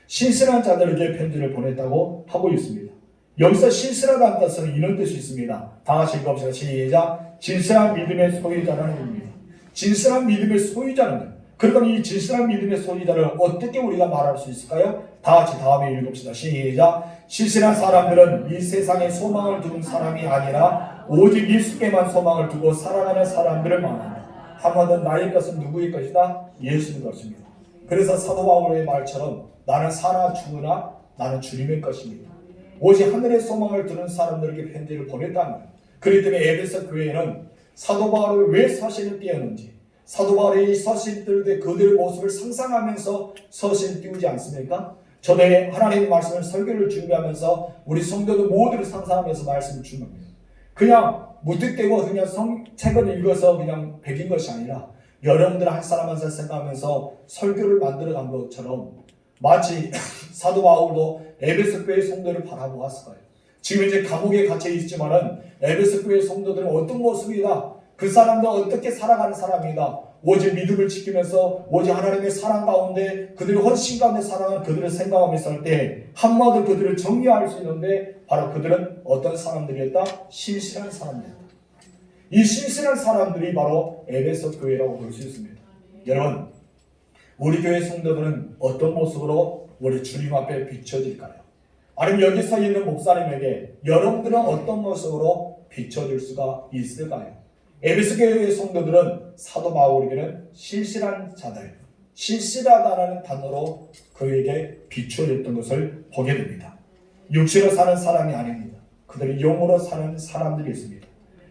신실한 자들에게 편지를 보냈다고 하고 있습니다. 여기서 신실하다는 뜻은 이런 뜻이 있습니다. 다 같이 읽어봅시다. 시작. 진실한 믿음의 소유자라는 의미입니다. 진실한 믿음의 소유자는, 그러니까 이 진실한 믿음의 소유자를 어떻게 우리가 말할 수 있을까요? 다 같이 다음에 읽읍시다. 시작. 신실한 사람들은 이 세상에 소망을 두는 사람이 아니라 오직 예수께만 소망을 두고 살아가는 사람들을 말합니다. 한마디로 나의 것은 누구의 것이다? 예수의 것입니다. 그래서 사도 바울의 말처럼 나는 사나 죽으나 나는 주님의 것입니다. 오직 하늘의 소망을 두는 사람들에게 편지를 보냈다는 거예요. 그렇기 때문에 에베소 교회는 사도 바울이 왜 서신을 띄었는지, 사도 바울이 이 서신 뜰 때 그들의 모습을 상상하면서 서신을 띄우지 않습니까? 저도 하나님의 말씀을 설교를 준비하면서 우리 성도들 모두를 상상하면서 말씀을 준비합니다. 그냥 무턱대고 그냥 책을 읽어서 그냥 배긴 것이 아니라 여러분들 한 사람 한 사람 생각하면서 설교를 만들어간 것처럼 마치 사도 바울도 에베소 교회 성도를 바라보았을 거예요. 지금 이제 감옥에 갇혀 있지만은 에베소 교회 성도들은 어떤 모습이다. 그 사람도 어떻게 살아가는 사람이다. 오직 믿음을 지키면서 오직 하나님의 사랑 가운데 그들의 헌신 가운데 살아가는 그들을 생각하면서 할 때 한마디로 그들을 정리할 수 있는데 바로 그들은 어떤 사람들이었다? 신실한 사람이었다. 이 신실한 사람들이 바로 에베소 교회라고 볼 수 있습니다. 여러분, 우리 교회 성도들은 어떤 모습으로 우리 주님 앞에 비춰질까요? 아니면 여기 서 있는 목사님에게 여러분들은 어떤 모습으로 비춰질 수가 있을까요? 에베소 교회의 성도들은 사도 바울에게는 신실한 자들, 신실하다라는 단어로 그에게 비추어졌던 것을 보게 됩니다. 육체로 사는 사람이 아닙니다. 그들은 영으로 사는 사람들이 있습니다.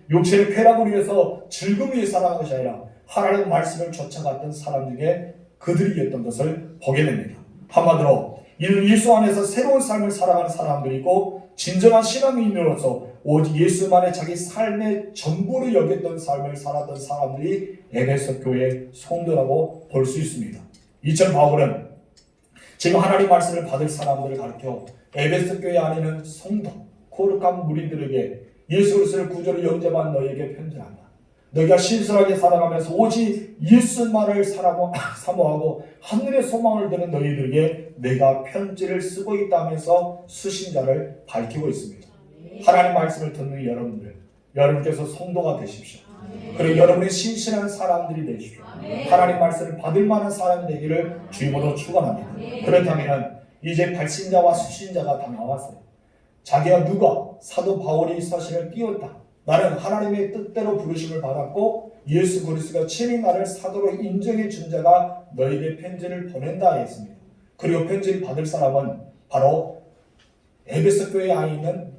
육체를 쾌락을 위해서 즐거움을 위해 살아가는 것이 아니라 하나님의 말씀을 쫓아갔던 사람들에게 그들이었던 것을 보게 됩니다. 한마디로 이는 예수 안에서 새로운 삶을 살아가는 사람들이고 진정한 신앙인으로서 오직 예수만의 자기 삶의 전부를 여겼던 삶을 살았던 사람들이 에베소 교회 성도라고 볼 수 있습니다. 이처럼 바울은 지금 하나님 말씀을 받을 사람들을 가르쳐 에베소 교회 안에는 성도, 거룩한 무리들에게 예수 그리스도를 구주로 영접한 너희에게 편지한다. 너희가 신실하게 살아가면서 오직 예수만을 사모하고 하늘의 소망을 두는 너희들에게 내가 편지를 쓰고 있다면서 수신자를 밝히고 있습니다. 하나님 말씀을 듣는 여러분들, 여러분께서 성도가 되십시오. 그리고 여러분의 신실한 사람들이 되십시오. 하나님 말씀을 받을 만한 사람이 되기를 주님으로 축원합니다. 그렇다면 이제 발신자와 수신자가 다 나왔어요. 자기가 누가 사도 바울이 서신을 띄웠다. 나는 하나님의 뜻대로 부르심을 받았고 예수 그리스도가 친히 나를 사도로 인정해 준 자가 너에게 편지를 보낸다 했습니다. 그리고 편지를 받을 사람은 바로 에베소 교회 안에 있는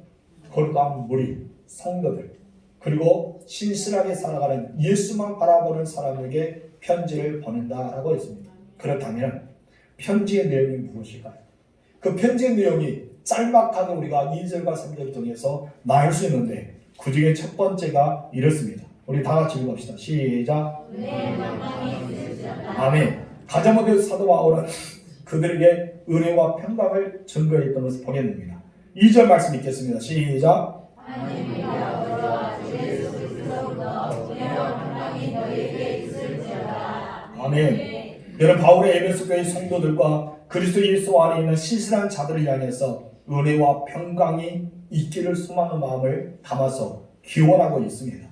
거룩한 무리, 성도들, 그리고 신실하게 살아가는 예수만 바라보는 사람에게 편지를 보낸다라고 했습니다. 그렇다면 편지의 내용이 무엇일까요? 그 편지의 내용이 짤막하게 우리가 2절과 3절을 통해서 나눌 수 있는데 그 중에 첫 번째가 이렇습니다. 우리 다 같이 읽읍시다. 시작. 아멘. 가장 먼저 사도 바울은 그들에게 은혜와 평강을 증거했던 것을 보게 됩니다. 2절 말씀 읽겠습니다. 시작. 아멘. 여러분 바울의 에베소 교회 성도들과 그리스도 예수 안에 있는 신실한 자들을 향해서 은혜와 평강이 있기를 소망하는 마음을 담아서 기원하고 있습니다.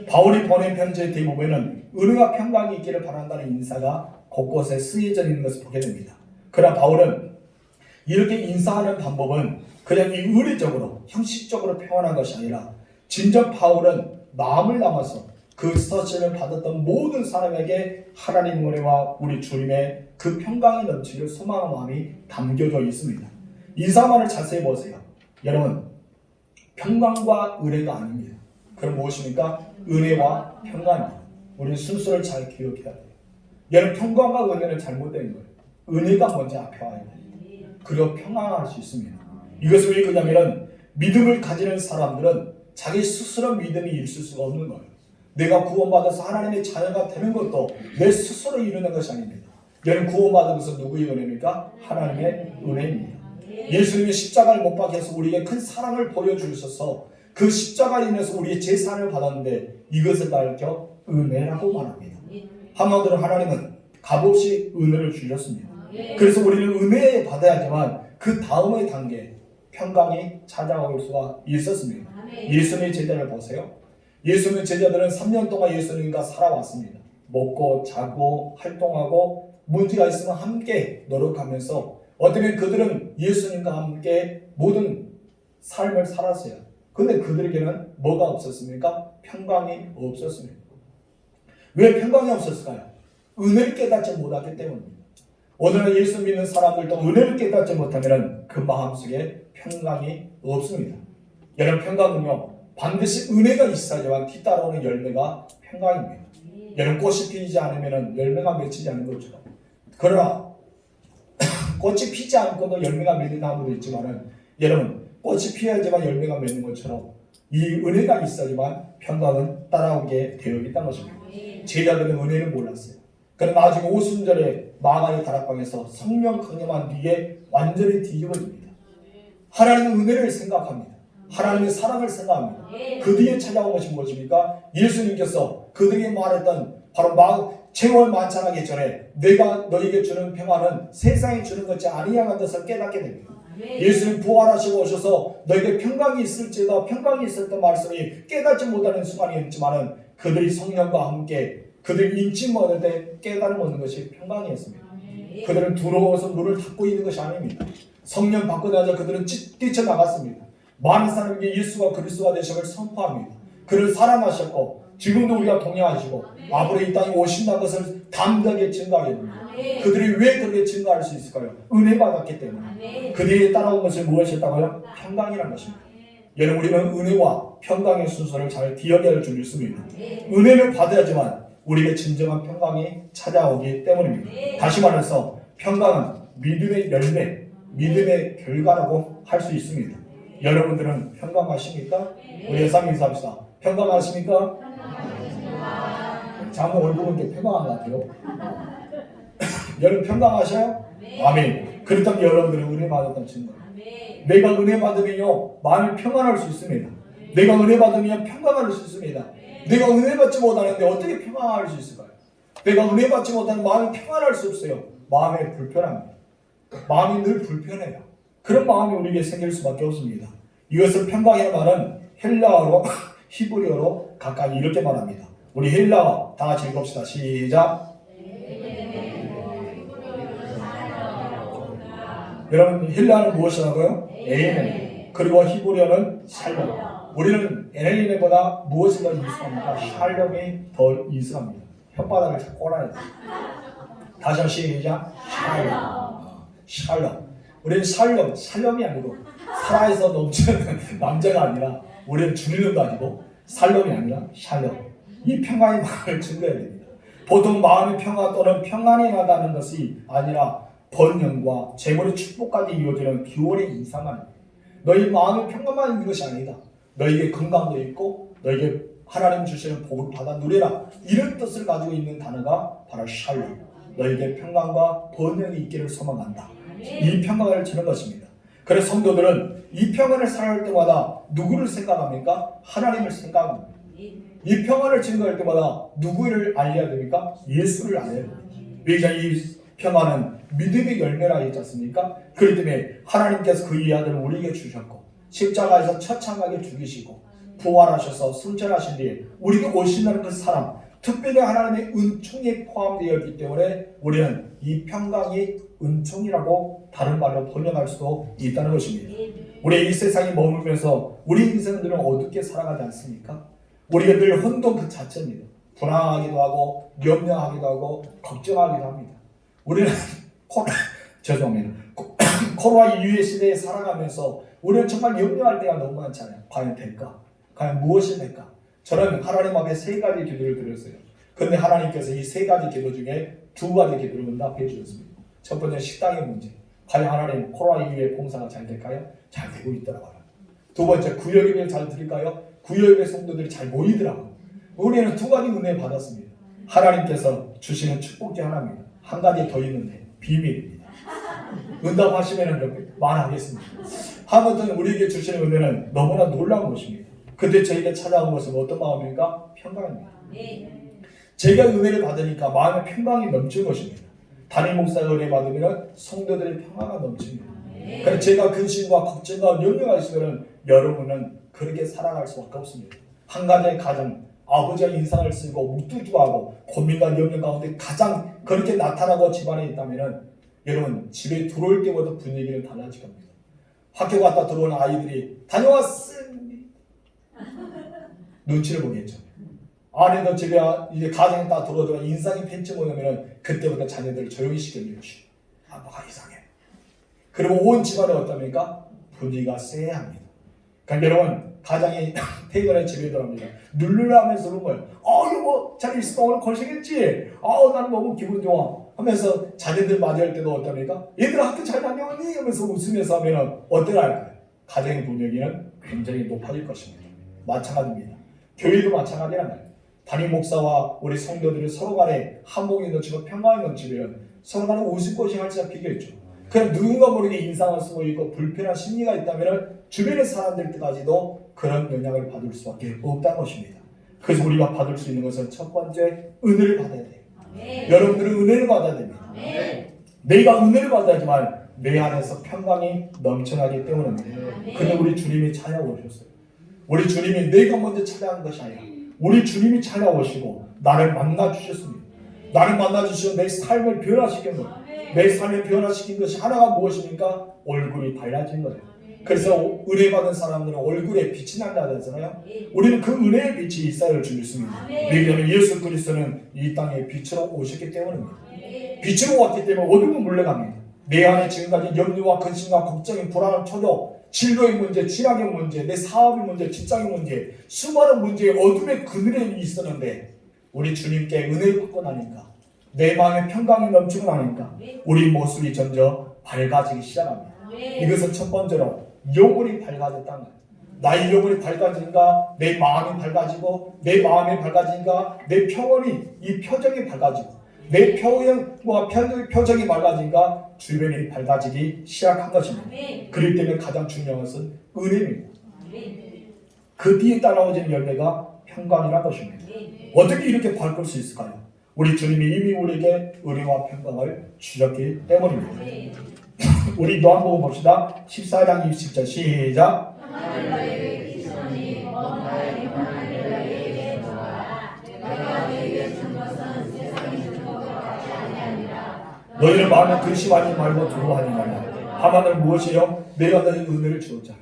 바울이 보낸 편지의 대부분은 은혜와 평강이 있기를 바란다는 인사가 곳곳에 쓰여져 있는 것을 보게 됩니다. 그러나 바울은 이렇게 인사하는 방법은 그냥 의례적으로 형식적으로 표현한 것이 아니라 진정 바울은 마음을 담아서 그 서신을 받았던 모든 사람에게 하나님 은혜와 우리 주님의 그 평강이 넘치길 소망하는 마음이 담겨져 있습니다. 인사만을 자세히 보세요. 여러분 평강과 은혜가 아닙니다. 그럼 무엇입니까? 은혜와 평강입니다. 우리는 순서를 잘 기억해야 돼요. 여러분 평강과 은혜는 잘못된 거예요. 은혜가 먼저 앞에 와야 돼요. 그리고 평안할 수 있습니다. 이것을 왜 그러냐면 믿음을 가지는 사람들은 자기 스스로 믿음이 있을 수가 없는 거예요. 내가 구원받아서 하나님의 자녀가 되는 것도 내 스스로 이루는 것이 아닙니다. 여러분 구원받은 것은 누구의 은혜입니까? 하나님의 은혜입니다. 예수님이 십자가를 못 박혀서 우리에게 큰 사랑을 보여주셔서 그 십자가로 인해서 우리의 제사를 받았는데 이것을 가르쳐 은혜라고 말합니다. 한마디로 하나님은 값없이 은혜를 주셨습니다. 그래서 우리는 은혜 받아야지만 그 다음의 단계 평강이 찾아올 수가 있었습니다. 예수님의 제자를 보세요. 예수님의 제자들은 3년 동안 예수님과 살아왔습니다. 먹고 자고 활동하고 문제가 있으면 함께 노력하면서 어쩌면 그들은 예수님과 함께 모든 삶을 살았어요. 근데 그들에게는 뭐가 없었습니까? 평강이 없었습니다. 왜 평강이 없었을까요? 은혜를 깨닫지 못했기 때문입니다. 오늘날 예수 믿는 사람들도 은혜를 깨닫지 못하면 그 마음속에 평강이 없습니다. 여러분 평강은요 반드시 은혜가 있어야지만 뒤따라오는 열매가 평강입니다. 여러분 꽃이 피지 않으면 열매가 맺히지 않는 것처럼 그러나 꽃이 피지 않고도 열매가 맺는 나무도 있지만 여러분 꽃이 피어야지만 열매가 맺는 것처럼 이 은혜가 있어야지만 평강은 따라오게 되어 있다는 것입니다. 제자들은 은혜를 몰랐어요. 그러나 나중에 오순절에 마가의 다락방에서 성령 강림한 뒤에 완전히 뒤집어집니다. 하나님의 은혜를 생각합니다. 하나님의 사랑을 생각합니다. 그 뒤에 찾아온 것이 무엇입니까? 예수님께서 그들에게 말했던 바로 채월 만찬하기 전에 내가 너에게 주는 평안은 세상에 주는 것이 아니하는 것을 깨닫게 됩니다. 예수님 부활하시고 오셔서 너에게 평강이 있을지도 평강이 있었던 말씀이 깨닫지 못하는 순간이 있지만 그들이 성령과 함께 그들이 인침 얻을 때 깨달음 얻는 것이 평강이었습니다. 그들은 두려워서 문을 닫고 있는 것이 아닙니다. 성령 받고 나자 그들은 뛰쳐나갔습니다. 많은 사람에게 예수가 그리스도가 되심을 선포합니다. 그를 사랑하셨고 지금도 우리가 동행하시고 앞으로 이 땅에 오신다는 것을 담대하게 증거하게 됩니다. 그들이 왜 그렇게 증거할 수 있을까요? 은혜 받았기 때문에. 그들이 따라온 것이 무엇이었다고요? 평강이라는 것입니다. 여러분 우리는 은혜와 평강의 순서를 잘 기억해야 할 줄 믿습니다. 은혜를 받아야지만 우리에게 진정한 평강이 찾아오기 때문입니다. 다시 말해서 평강은 믿음의 열매, 믿음의 결과라고 할 수 있습니다. 여러분들은 평강하십니까? 우리 예상 인사합시다. 평강하십니까? 장모 얼굴 보니까 평강한 것 같아요. 여러분 평강하셔요? 아멘. 그렇다면 여러분들은 은혜 받았다는 증거예요. 내가 은혜 받으면요 마음이 평안할 수 있습니다. 내가 은혜 받으면 평강할 수 있습니다. 내가 은혜 받지 못하는데 어떻게 평안할 수 있을까요? 내가 은혜 받지 못하는 마음이 평안할 수 없어요. 마음이 불편합니다. 마음이 늘 불편해요. 그런 마음이 우리에게 생길 수밖에 없습니다. 이것을 평강이라는 말은 헬라어로 히브리어로 각각 이렇게 말합니다. 우리 헬라어 다 같이 읽읍시다. 시작. 여러분 헬라어는 무엇이라고요? 에이멘. 그리고 히브리어는 샬롬. 우리는 에이멘보다 무엇이 더 이스합니까? 샬롬이 더 이스합니다. 혓바닥을 자꾸 꼬라야 돼. 다시 한번 시작. 샬롬. 우리는 샬롬이 아니고 살아서 넘치는 남자가 아니라 우리는 줄이는 거 아니고 살롬이 아니라 샬롬. 이 평강의 마음을 증거해야 됩니다. 보통 마음의 평화 또는 평안이 나다는 것이 아니라 번영과 재물의 축복까지 이루어지는 기원의 이상한 너희 마음의 평강만 있는 것이 아니다. 너에게 건강도 있고 너에게 하나님 주시는 복을 받아 누리라. 이런 뜻을 가지고 있는 단어가 바로 샬롬. 너에게 평강과 번영이 있기를 소망한다. 이 평강을 주는 것입니다. 그래서 성도들은 이 평안을 살아갈 때마다 누구를 생각합니까? 하나님을 생각합니다. 이 평안을 증거할 때마다 누구를 알려야 됩니까? 예수를 알려야 됩니다. 왜냐 이 평안은 믿음의 열매라 했지 않습니까? 그렇기 때문에 하나님께서 그의 아들을 우리에게 주셨고 십자가에서 처참하게 죽이시고 부활하셔서 승천하신 뒤에 우리에게 오신다는 그 사람, 특별히 하나님의 은총에 포함되어 있기 때문에 우리는 이 평강이 은총이라고 다른 말로 번역할 수도 있다는 것입니다. 우리 이 세상에 머물면서 우리 인생들은 어둡게 살아가지 않습니까? 우리가 늘 혼돈 그 자체입니다. 불안하기도 하고 염려하기도 하고 걱정하기도 합니다. 우리는 코로나 이후의 시대에 살아가면서 우리는 정말 염려할 때가 너무 많잖아요. 과연 될까? 과연 무엇이 될까? 저는 하나님 앞에 3가지 기도를 드렸어요. 그런데 하나님께서 이 3가지 기도 중에 2가지 기도를 응답해 주셨습니다. 첫 번째 식당의 문제. 과연 하나님 코로나 이후에 봉사가 잘 될까요? 잘 되고 있더라고요. 두 번째 구역예배를 잘 드릴까요? 구역예배 성도들이 잘 모이더라고요. 우리는 2가지 은혜 받았습니다. 하나님께서 주시는 축복 중 하나입니다. 한 가지 더 있는데 비밀입니다. 응답하시면 말하겠습니다. 아무튼 우리에게 주시는 은혜는 너무나 놀라운 것입니다. 그때 저에게 찾아온 것은 어떤 마음입니까? 평강입니다. 제가 은혜를 받으니까 마음의 평강이 넘치는 것입니다. 담임 목사가 은혜 받으면 성도들의 평화가 넘칩니다. 그래서 제가 근심과 걱정과 염려가 있으면 여러분은 그렇게 살아갈 수밖에 없습니다. 한 가지의 가정, 아버지가 인상을 쓰고 무뚝뚝하고 고민과 염려 가운데 가장 그렇게 나타나고 집안에 있다면 여러분 집에 들어올 때부터 분위기는 달라질 겁니다. 학교 갔다 들어오는 아이들이 다녀왔습니다. 눈치를 보겠죠. 아내도 집에 이제 가정에 딱 들어오더니 인상이 팬츠 모이면 그때부터 자녀들을 조용히 시켜주는 것이 뭐가 이상해. 그리고 온 집안에 어떻습니까? 분위기가 쎄합니다. 그러니까 여러분 가장이 퇴근에 집에 들어갑니다. 눌르라면서 그런 거예요. 여보 잘 있어 오늘 걸시겠지? 나는 너무 기분 좋아 하면서 자녀들 맞이할 때도 어떻습니까? 얘들아 학교 잘 다녀왔니? 하면서 웃으면서 하면 어떨까요? 가정의 분위기는 굉장히 높아질 것입니다. 마찬가지입니다. 교회도 마찬가지란 말이에요. 담임 목사와 우리 성도들이 서로 간에 한복이 넘치고 평화가 넘치면 서로 간에 웃을 것이 활짝 피겠죠. 그럼 누군가 모르게 인상을 쓰고 있고 불편한 심리가 있다면 주변의 사람들까지도 그런 영향을 받을 수밖에 없다는 것입니다. 그래서 우리가 받을 수 있는 것은 첫 번째 은혜를 받아야 돼요. 여러분들은 은혜를 받아야 됩니다. 내가 은혜를 받아야지만 내 안에서 평강이 넘쳐나기 때문입니다. 근데 우리 주님이 찾아오셨어요. 우리 주님이 내가 먼저 찾아간 것이 아니라 우리 주님이 찾아오시고 나를 만나주셨습니다. 나를 만나주시고 내 삶을 변화시킨 거예요. 내 삶을 변화시킨 것이 하나가 무엇입니까? 얼굴이 달라진 거예요. 그래서 은혜 받은 사람들은 얼굴에 빛이 난다 하잖아요. 우리는 그 은혜의 빛이 있어야 할 줄 믿습니다. 왜냐하면 예수 그리스도는 이 땅에 빛으로 오셨기 때문입니다. 빛으로 왔기 때문에 어둠은 물러갑니다. 내 안에 지금까지 염려와 근심과 걱정이 불안을 쳐도 진로의 문제, 진학의 문제, 내 사업의 문제, 직장의 문제, 수많은 문제에 어둠의 그늘에 있었는데 우리 주님께 은혜를 받고 나니까 내 마음에 평강이 넘치고 나니까 우리 모습이 점점 밝아지기 시작합니다. 이것은 첫 번째로 영혼이 밝아졌다는 거예요. 나의 영혼이 밝아지니까 내 마음이 밝아지고 내 마음이 밝아지니까 내 평온이 이 표정이 밝아지고 내 표정이 밝아지니까 주변이 밝아지기 시작한 것입니다. 그렇기 때문에 가장 중요한 것은 은혜입니다. 그 뒤에 따라오는 열매가 평강이라는 것입니다. 어떻게 이렇게 바꿀 수 있을까요? 우리 주님이 이미 우리에게 은혜와 평강을 주셨기 때문입니다. 우리 요한복음 봅시다. 14장 20절 시작. 하나님의 기선이 먼 하나님의 너희는 마음에 근심하지 말고 두려워하지 말라. 하마는 무엇이요? 내가 너희 은혜를 주었잖아.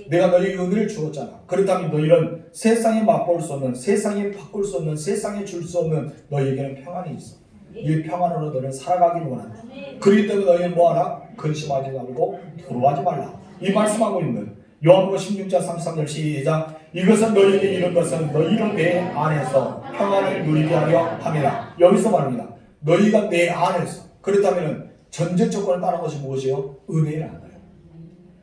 내가 너희 은혜를 주었잖아. 그렇다면 너희는 세상에 맛볼 수 없는, 세상에 바꿀 수 없는, 세상에 줄 수 없는 너희에게는 평안이 있어. 이 평안으로 너는 살아가기를 원한다. 그렇기 때문에 너희는 뭐하라? 근심하지 말고 두려워하지 말라. 이 말씀하고 있는 요한복음 16장 33절 시작. 이것은 너희에게 이런 것은 너희는 내 안에서 평안을 누리게 하려 함이라. 여기서 말합니다. 너희가 내 안에서. 그렇다면 전제 조건을 따른 것이 무엇이요? 은혜라는 거예요.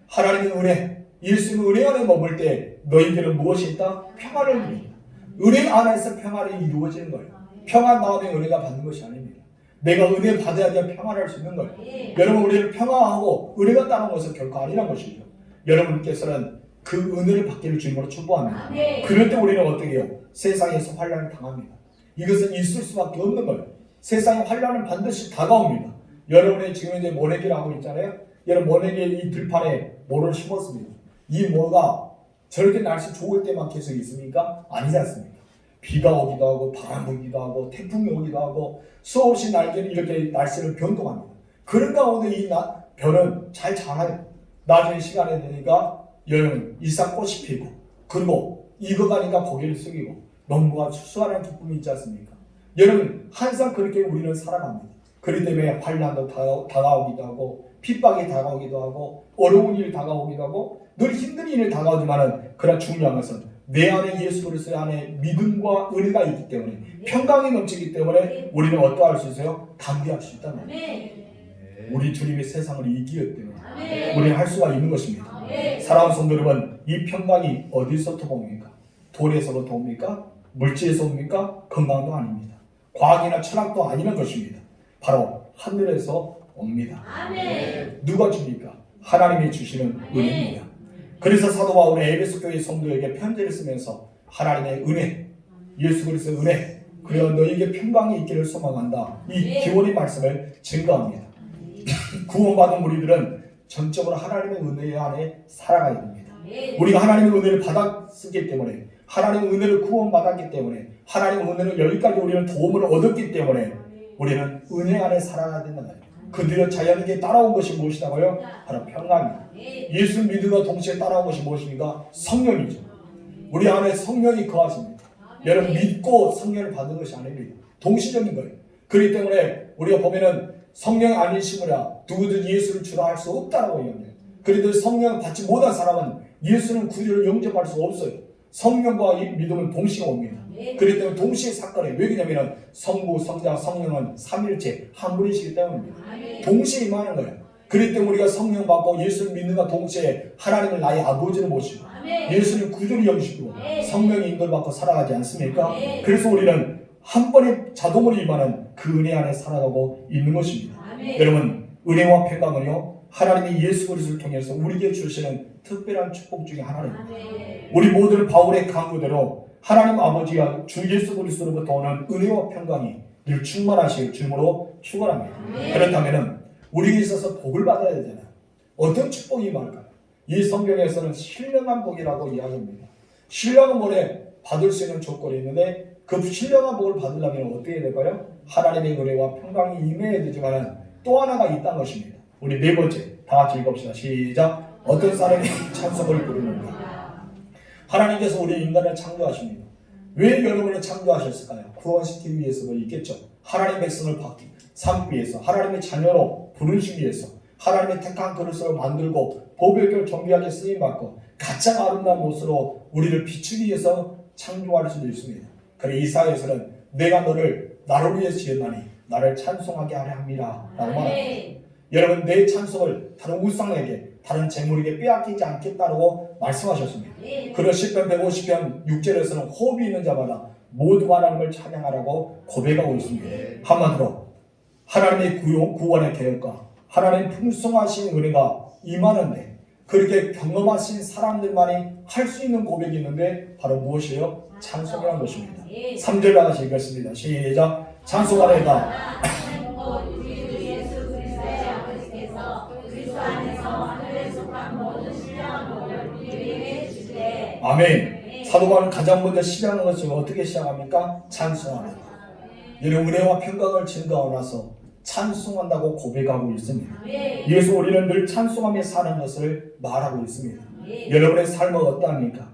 하나님의 은혜, 예수님의 은혜 안에 머물 때 너희들은 무엇이 있다? 평안을 누린다. 은혜 안에서 평안이 이루어지는 거예요. 평안 다음에 은혜가 받는 것이 아닙니다. 내가 은혜 받아야 평안할 수 있는 거예요. 여러분, 우리는 평안하고 은혜가 따르는 것은 결코 아니란 것이죠. 여러분께서는 그 은혜를 받기를 주님으로 축복합니다. 그럴 때 우리는 어떻게 해요? 세상에서 환난을 당합니다. 이것은 있을 수밖에 없는 거예요. 세상의 환난은 반드시 다가옵니다. 여러분이 지금 이제 모내기를 하고 있잖아요. 여러분, 모내기에 이 들판에 모를 심었습니다. 이 모가 저렇게 날씨 좋을 때만 계속 있습니까? 아니지 않습니까? 비가 오기도 하고 바람 불기도 하고 태풍이 오기도 하고 수없이 날개는 이렇게 날씨를 변동합니다. 그런 가운데 이 벼는 잘 자라요. 나중에 시간이 되니까 여름 이삭꽃이 피고 그리고 익어가니까 고개를 숙이고 농부가 추수하는 기쁨이 있지 않습니까? 여러분, 항상 그렇게 우리는 살아갑니다. 그렇기 때문에 환난도 다가오기도 하고 핍박이 다가오기도 하고 어려운 일이 다가오기도 하고 늘 힘든 일이 다가오지만은 그러나 중요한 것은 내 안에 예수 그리스도 안에 믿음과 은혜가 있기 때문에 평강이 넘치기 때문에 우리는 어떠할 수 있어요? 담대할 수 있단 말이에요. 우리 주님이 세상을 이기기 때문에 우리는 할 수가 있는 것입니다. 사랑하는 성도 여러분, 이 평강이 어디서부터 옵니까? 돈에서부터 옵니까? 물질에서 옵니까? 건강도 아닙니다. 과학이나 철학도 아니는 것입니다. 바로 하늘에서 옵니다. 누가 줍니까? 하나님이 주시는 은혜입니다. 그래서 사도 바울은 에베소 교회 성도에게 편지를 쓰면서 하나님의 은혜, 예수 그리스도의 은혜, 그리고 너희에게 평강이 있기를 소망한다. 이 기원의 말씀을 증거합니다. 구원받은 우리들은 전적으로 하나님의 은혜 안에 살아가야 됩니다. 우리가 하나님의 은혜를 받았기 때문에, 하나님의 은혜를 구원받았기 때문에, 하나님의 은혜를 여기까지 우리는 도움을 얻었기 때문에 우리는 은혜 안에 살아가야 된다는 거예요. 그 뒤에 자연에게 따라온 것이 무엇이라고요? 바로 평강입니다. 예수 믿음과 동시에 따라온 것이 무엇입니까? 성령이죠. 우리 안에 성령이 거하십니다. 여러분, 믿고 성령을 받는 것이 아닙니다. 동시적인 거예요. 그렇기 때문에 우리가 보면은 성령 아니시므라 누구든 예수를 주라 할 수 없다라고 이야기해요. 그래도 성령을 받지 못한 사람은 예수는 구주를 영접할 수 없어요. 성령과 이 믿음은 동시에 옵니다. 그렇기 때문에 동시에 사건에 왜 그러냐면 성부, 성자, 성령은 삼일체 한 분이시기 때문입니다. 동시에 임하는 거예요. 그렇기 때문에 우리가 성령 받고 예수를 믿는가 동시에 하나님을 나의 아버지로 모시고 예수님 구주를 영접하고 성령의 인도를 받고 살아가지 않습니까? 그래서 우리는 한 번에 자동으로 임하는 그 은혜 안에 살아가고 있는 것입니다. 여러분, 은혜와 평강은요 하나님이 예수 그리스도를 통해서 우리에게 주시는 특별한 축복 중에 하나입니다. 우리 모두는 바울의 강구대로 하나님 아버지와 주 예수 그리스도로부터 오는 은혜와 평강이 늘 충만하실 주님으로 축원합니다. 그렇다면 우리에게 있어서 복을 받아야 되잖아요. 어떤 축복이 임할까요? 이 성경에서는 신령한 복이라고 이야기합니다. 신령한 복에 받을 수 있는 조건이 있는데 그 신령한 복을 받으려면 어떻게 해야 될까요? 하나님의 은혜와 평강이 임해야 되지만 또 하나가 있다는 것입니다. 우리 네 번째 다 같이 읽읍시다. 시작. 어떤 사람이 찬송을 부르는가? 하나님께서 우리 인간을 창조하십니다. 왜 여러분을 창조하셨을까요? 구원시키기 위해서도 있겠죠. 하나님의 백성을 삼기 위해서, 하나님의 자녀로 부르시기 위해서, 하나님의 택한 그릇으로 만들고 보배를 정비하게 쓰임받고 가장 아름다운 모습으로 우리를 비추기 위해서 창조할 수도 있습니다. 그래 이사야에서는 내가 너를 나를 위해 지었나니 나를 찬송하게 하려 함이라 라고 말합니다. 여러분, 내 찬송을 다른 우상에게 다른 재물에게 빼앗기지 않겠다고 말씀하셨습니다. 그리고 시편 150편 6절에서는 호흡이 있는 자마다 모두 하나님을 찬양하라고 고백하고 있습니다. 한마디로 하나님의 구원의 계획과 하나님의 풍성하신 은혜가 임하는데 그렇게 경험하신 사람들만이 할 수 있는 고백이 있는데 바로 무엇이에요? 찬송이라는 것입니다. 3절 나가시 읽겠습니다. 시작. 찬송하리이다. 아멘. 사도 바울은 가장 먼저 시작하는 것은 어떻게 시작합니까? 찬송하리이다. 여러분, 은혜와 평강을 증거하고 나서 찬송한다고 고백하고 있습니다. 그래서 우리는 늘 찬송하며 사는 것을 말하고 있습니다. 여러분의 삶은 어떠합니까?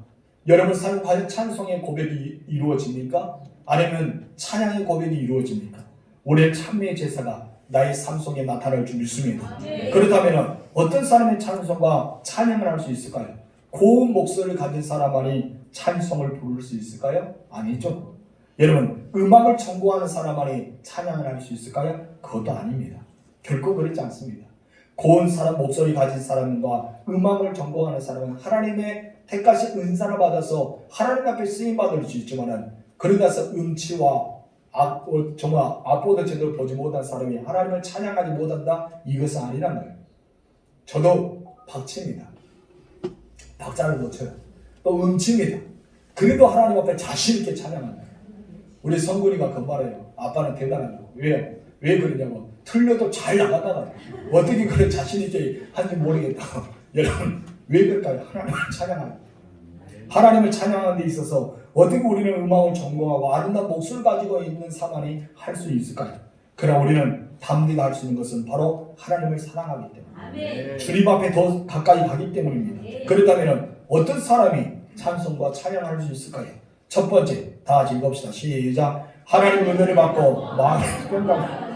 여러분 삶 과연 찬송의 고백이 이루어집니까? 아니면 찬양의 고백이 이루어집니까? 우리의 참회의 제사가 나의 삶 속에 나타날 줄 믿습니다. 그렇다면 어떤 사람의 찬송과 찬양을 할 수 있을까요? 고운 목소리를 가진 사람만이 찬송을 부를 수 있을까요? 아니죠. 여러분, 음악을 전공하는 사람만이 찬양을 할 수 있을까요? 그것도 아닙니다. 결코 그렇지 않습니다. 고운 사람, 목소리 가진 사람과 음악을 전공하는 사람은 하나님의 택하신 은사를 받아서 하나님 앞에 쓰임 받을 수 있지만은 그러면서 음치와 정말 앞보다 제대로 보지 못한 사람이 하나님을 찬양하지 못한다? 이것은 아니란 거예요. 저도 박치입니다. 박자를 못 쳐요. 또 음치입니다. 그래도 하나님 앞에 자신 있게 찬양합니다. 우리 성군이가 그 말해요. 아빠는 대단하다고. 왜요? 왜 그러냐고. 틀려도 잘 나가다가 어떻게 그런 자신 있게 하는지 모르겠다. 여러분 왜 그럴까요? 하나님을 찬양합니다. 하나님을 찬양하는 데 있어서 어떻게 우리는 음악을 전공하고 아름다운 목소리를 가지고 있는 사람이 할 수 있을까요? 그러나 우리는 담대히 할 수 있는 것은 바로 하나님을 사랑하기 때문에 주님 앞에 더 가까이 가기 때문입니다. 그렇다면 어떤 사람이 찬송과 찬양할 수 있을까요? 첫 번째, 다 같이 읽읍시다. 시작. 하나님 은혜를 받고 마음의 평강.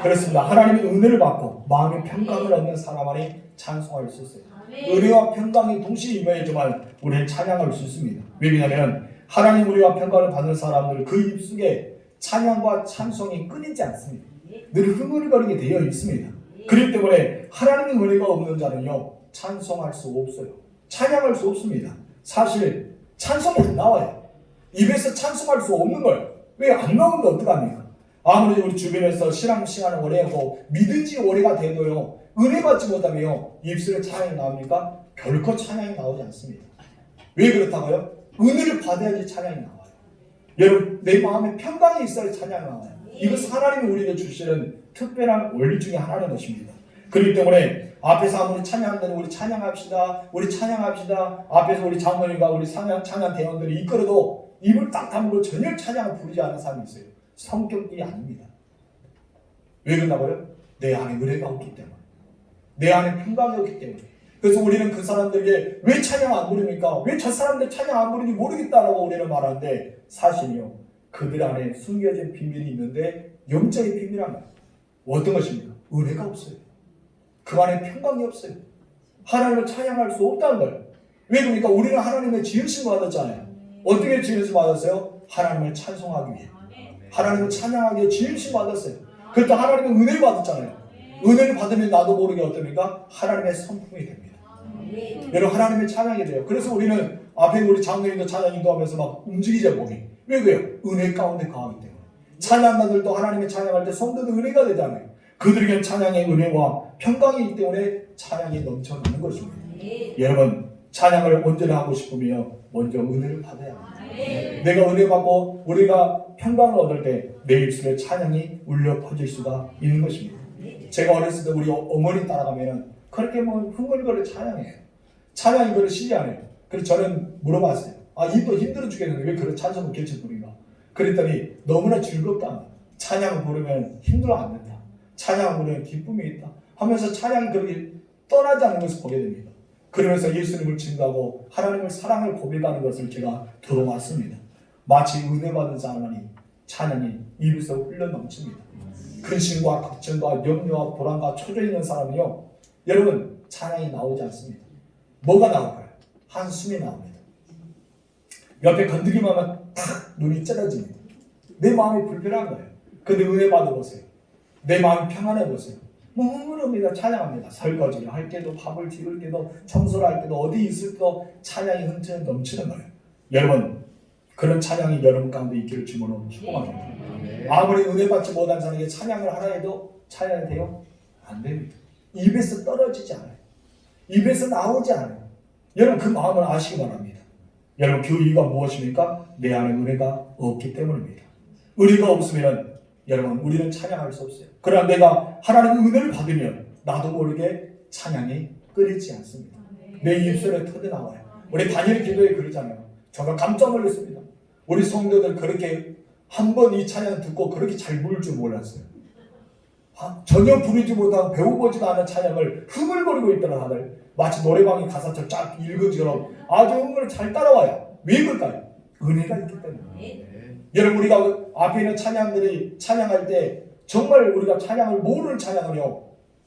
그렇습니다. 하나님의 은혜를 받고 마음의 평강을 얻는 사람만이 찬송할 수 있어요. 은혜와 평강이 동시에 임해야지만 우리는 찬양할 수 있습니다. 왜냐하면 하나님 은혜와 평강을 받는 사람들 그 입속에 찬양과 찬송이 끊이지 않습니다. 늘 흥얼거리게 되어 있습니다. 그렇기 때문에 하나님의 은혜가 없는 자는요 찬송할 수 없어요. 찬양할 수 없습니다. 사실 찬송이 안 나와요. 입에서 찬송할 수 없는 거예요. 왜 안 나오는데 어떡합니까? 아무리 우리 주변에서 신앙 시간을 오래 하고 믿은 지 오래가 돼도요 은혜 받지 못하면 입술에 찬양이 나옵니까? 결코 찬양이 나오지 않습니다. 왜 그렇다고요? 은혜를 받아야지 찬양이 나와요. 여러분 내 마음에 평강이 있어야 찬양이 나와요. 이것은 하나님이 우리에게 주시는 특별한 원리 중에 하나인 것입니다. 그렇기 때문에 앞에서 아무리 찬양한다는 우리 찬양합시다. 우리 찬양합시다. 앞에서 우리 장로님과 우리 찬양 대원들이 이끌어도 입을 딱 다물고 전혀 찬양을 부르지 않는 사람이 있어요. 성격이 아닙니다. 왜 그런다고요? 내 안에 은혜가 없기 때문에. 내 안에 평강이 없기 때문에. 그래서 우리는 그 사람들에게 왜 찬양 안 부릅니까? 왜 저 사람들 찬양 안 부르는지 모르겠다라고 우리는 말하는데 사실이요. 그들 안에 숨겨진 비밀이 있는데 영적인 비밀은 어떤 것입니까? 은혜가 없어요. 그 안에 평강이 없어요. 하나님을 찬양할 수 없다는 거예요. 왜 그러니까 우리는 하나님의 지으심 받았잖아요. 어떻게 지으심 받았어요? 하나님을 찬송하기 위해. 하나님을 찬양하기 위해 지으심 받았어요. 그때 하나님의 은혜를 받았잖아요. 은혜를 받으면 나도 모르게 어떻습니까? 하나님의 성품이 됩니다. 여러분 하나님의 찬양이 돼요. 그래서 우리는 앞에 우리 장로님도 찬양 인도하면서 막 움직이죠 몸이. 왜 그래요? 은혜 가운데 거하기 때문에. 찬양가들도 하나님의 찬양할 때 성도도 은혜가 되잖아요. 그들에게는 찬양의 은혜와 평강이 있기 때문에 찬양이 넘쳐나는 것입니다. 여러분 찬양을 언제나 하고 싶으면 먼저 은혜를 받아야 합니다. 내가 은혜 받고 우리가 평강을 얻을 때 내 입술에 찬양이 울려 퍼질 수가 있는 것입니다. 제가 어렸을 때 우리 어머니 따라가면 그렇게 뭐 흥얼거려 찬양해요. 찬양이 그걸 쉬지 않아요. 그래서 저는 물어봤어요. 입도 힘들어 죽겠는데 왜 그런 찬송을 개체 부르나? 그랬더니 너무나 즐겁다. 찬양을 부르면 힘들어 안 된다. 찬양을 부르면 기쁨이 있다. 하면서 찬양이 그렇게 떠나지 않는 것을 보게 됩니다. 그러면서 예수님을 증거하고 하나님을 사랑을 고백하는 것을 제가 들어왔습니다. 마치 은혜 받은 사람이 찬양이 입에서 흘러 넘칩니다. 근심과 걱정과 염려와 불안과 초조해 있는 사람은요 여러분 찬양이 나오지 않습니다. 뭐가 나올까요? 한숨이 나옵니다. 옆에 건드리기만 하면 탁 눈이 ጨ려집니다. 내 마음이 불편한 거예요. 근데 은혜 받아보세요. 내 마음이 평안해 보세요. 묵묵합니다. 찬양합니다. 설거지를 할 때도 밥을 지을 때도 청소를 할 때도 어디 있을 때도 찬양이 넘치는 거예요. 여러분 그런 찬양이 여러분 가운데 있기를 주문으로 축복합니다. 아무리 은혜 받지 못한 사람에게 찬양을 하라 해도 찬양이 돼요? 안 됩니다. 입에서 떨어지지 않아요. 입에서 나오지 않아요. 여러분 그 마음을 아시기 바랍니다. 여러분 그 이유가 무엇입니까? 내 안에 은혜가 없기 때문입니다. 은혜가 없으면 여러분 우리는 찬양할 수 없어요. 그러나 내가 하나님의 은혜를 받으면 나도 모르게 찬양이 끊이지 않습니다. 내 입술에 터져나와요. 우리 다니엘 기도에 그러잖아요. 정말 깜짝 놀랐습니다. 우리 성도들 그렇게 한 번 이 찬양 듣고 그렇게 잘 부를 줄 몰랐어요. 전혀 부르지 못하고 배워보지도 않은 찬양을 흥얼거리고 있더라 다들. 마치 노래방의 가사처럼 쫙 읽은처럼 아주 흥을 잘 따라와요. 왜 그럴까요? 은혜가 있기 때문에. 여러분 우리가 앞에 있는 찬양들이 찬양할 때 정말 우리가 찬양을 모르는 찬양을요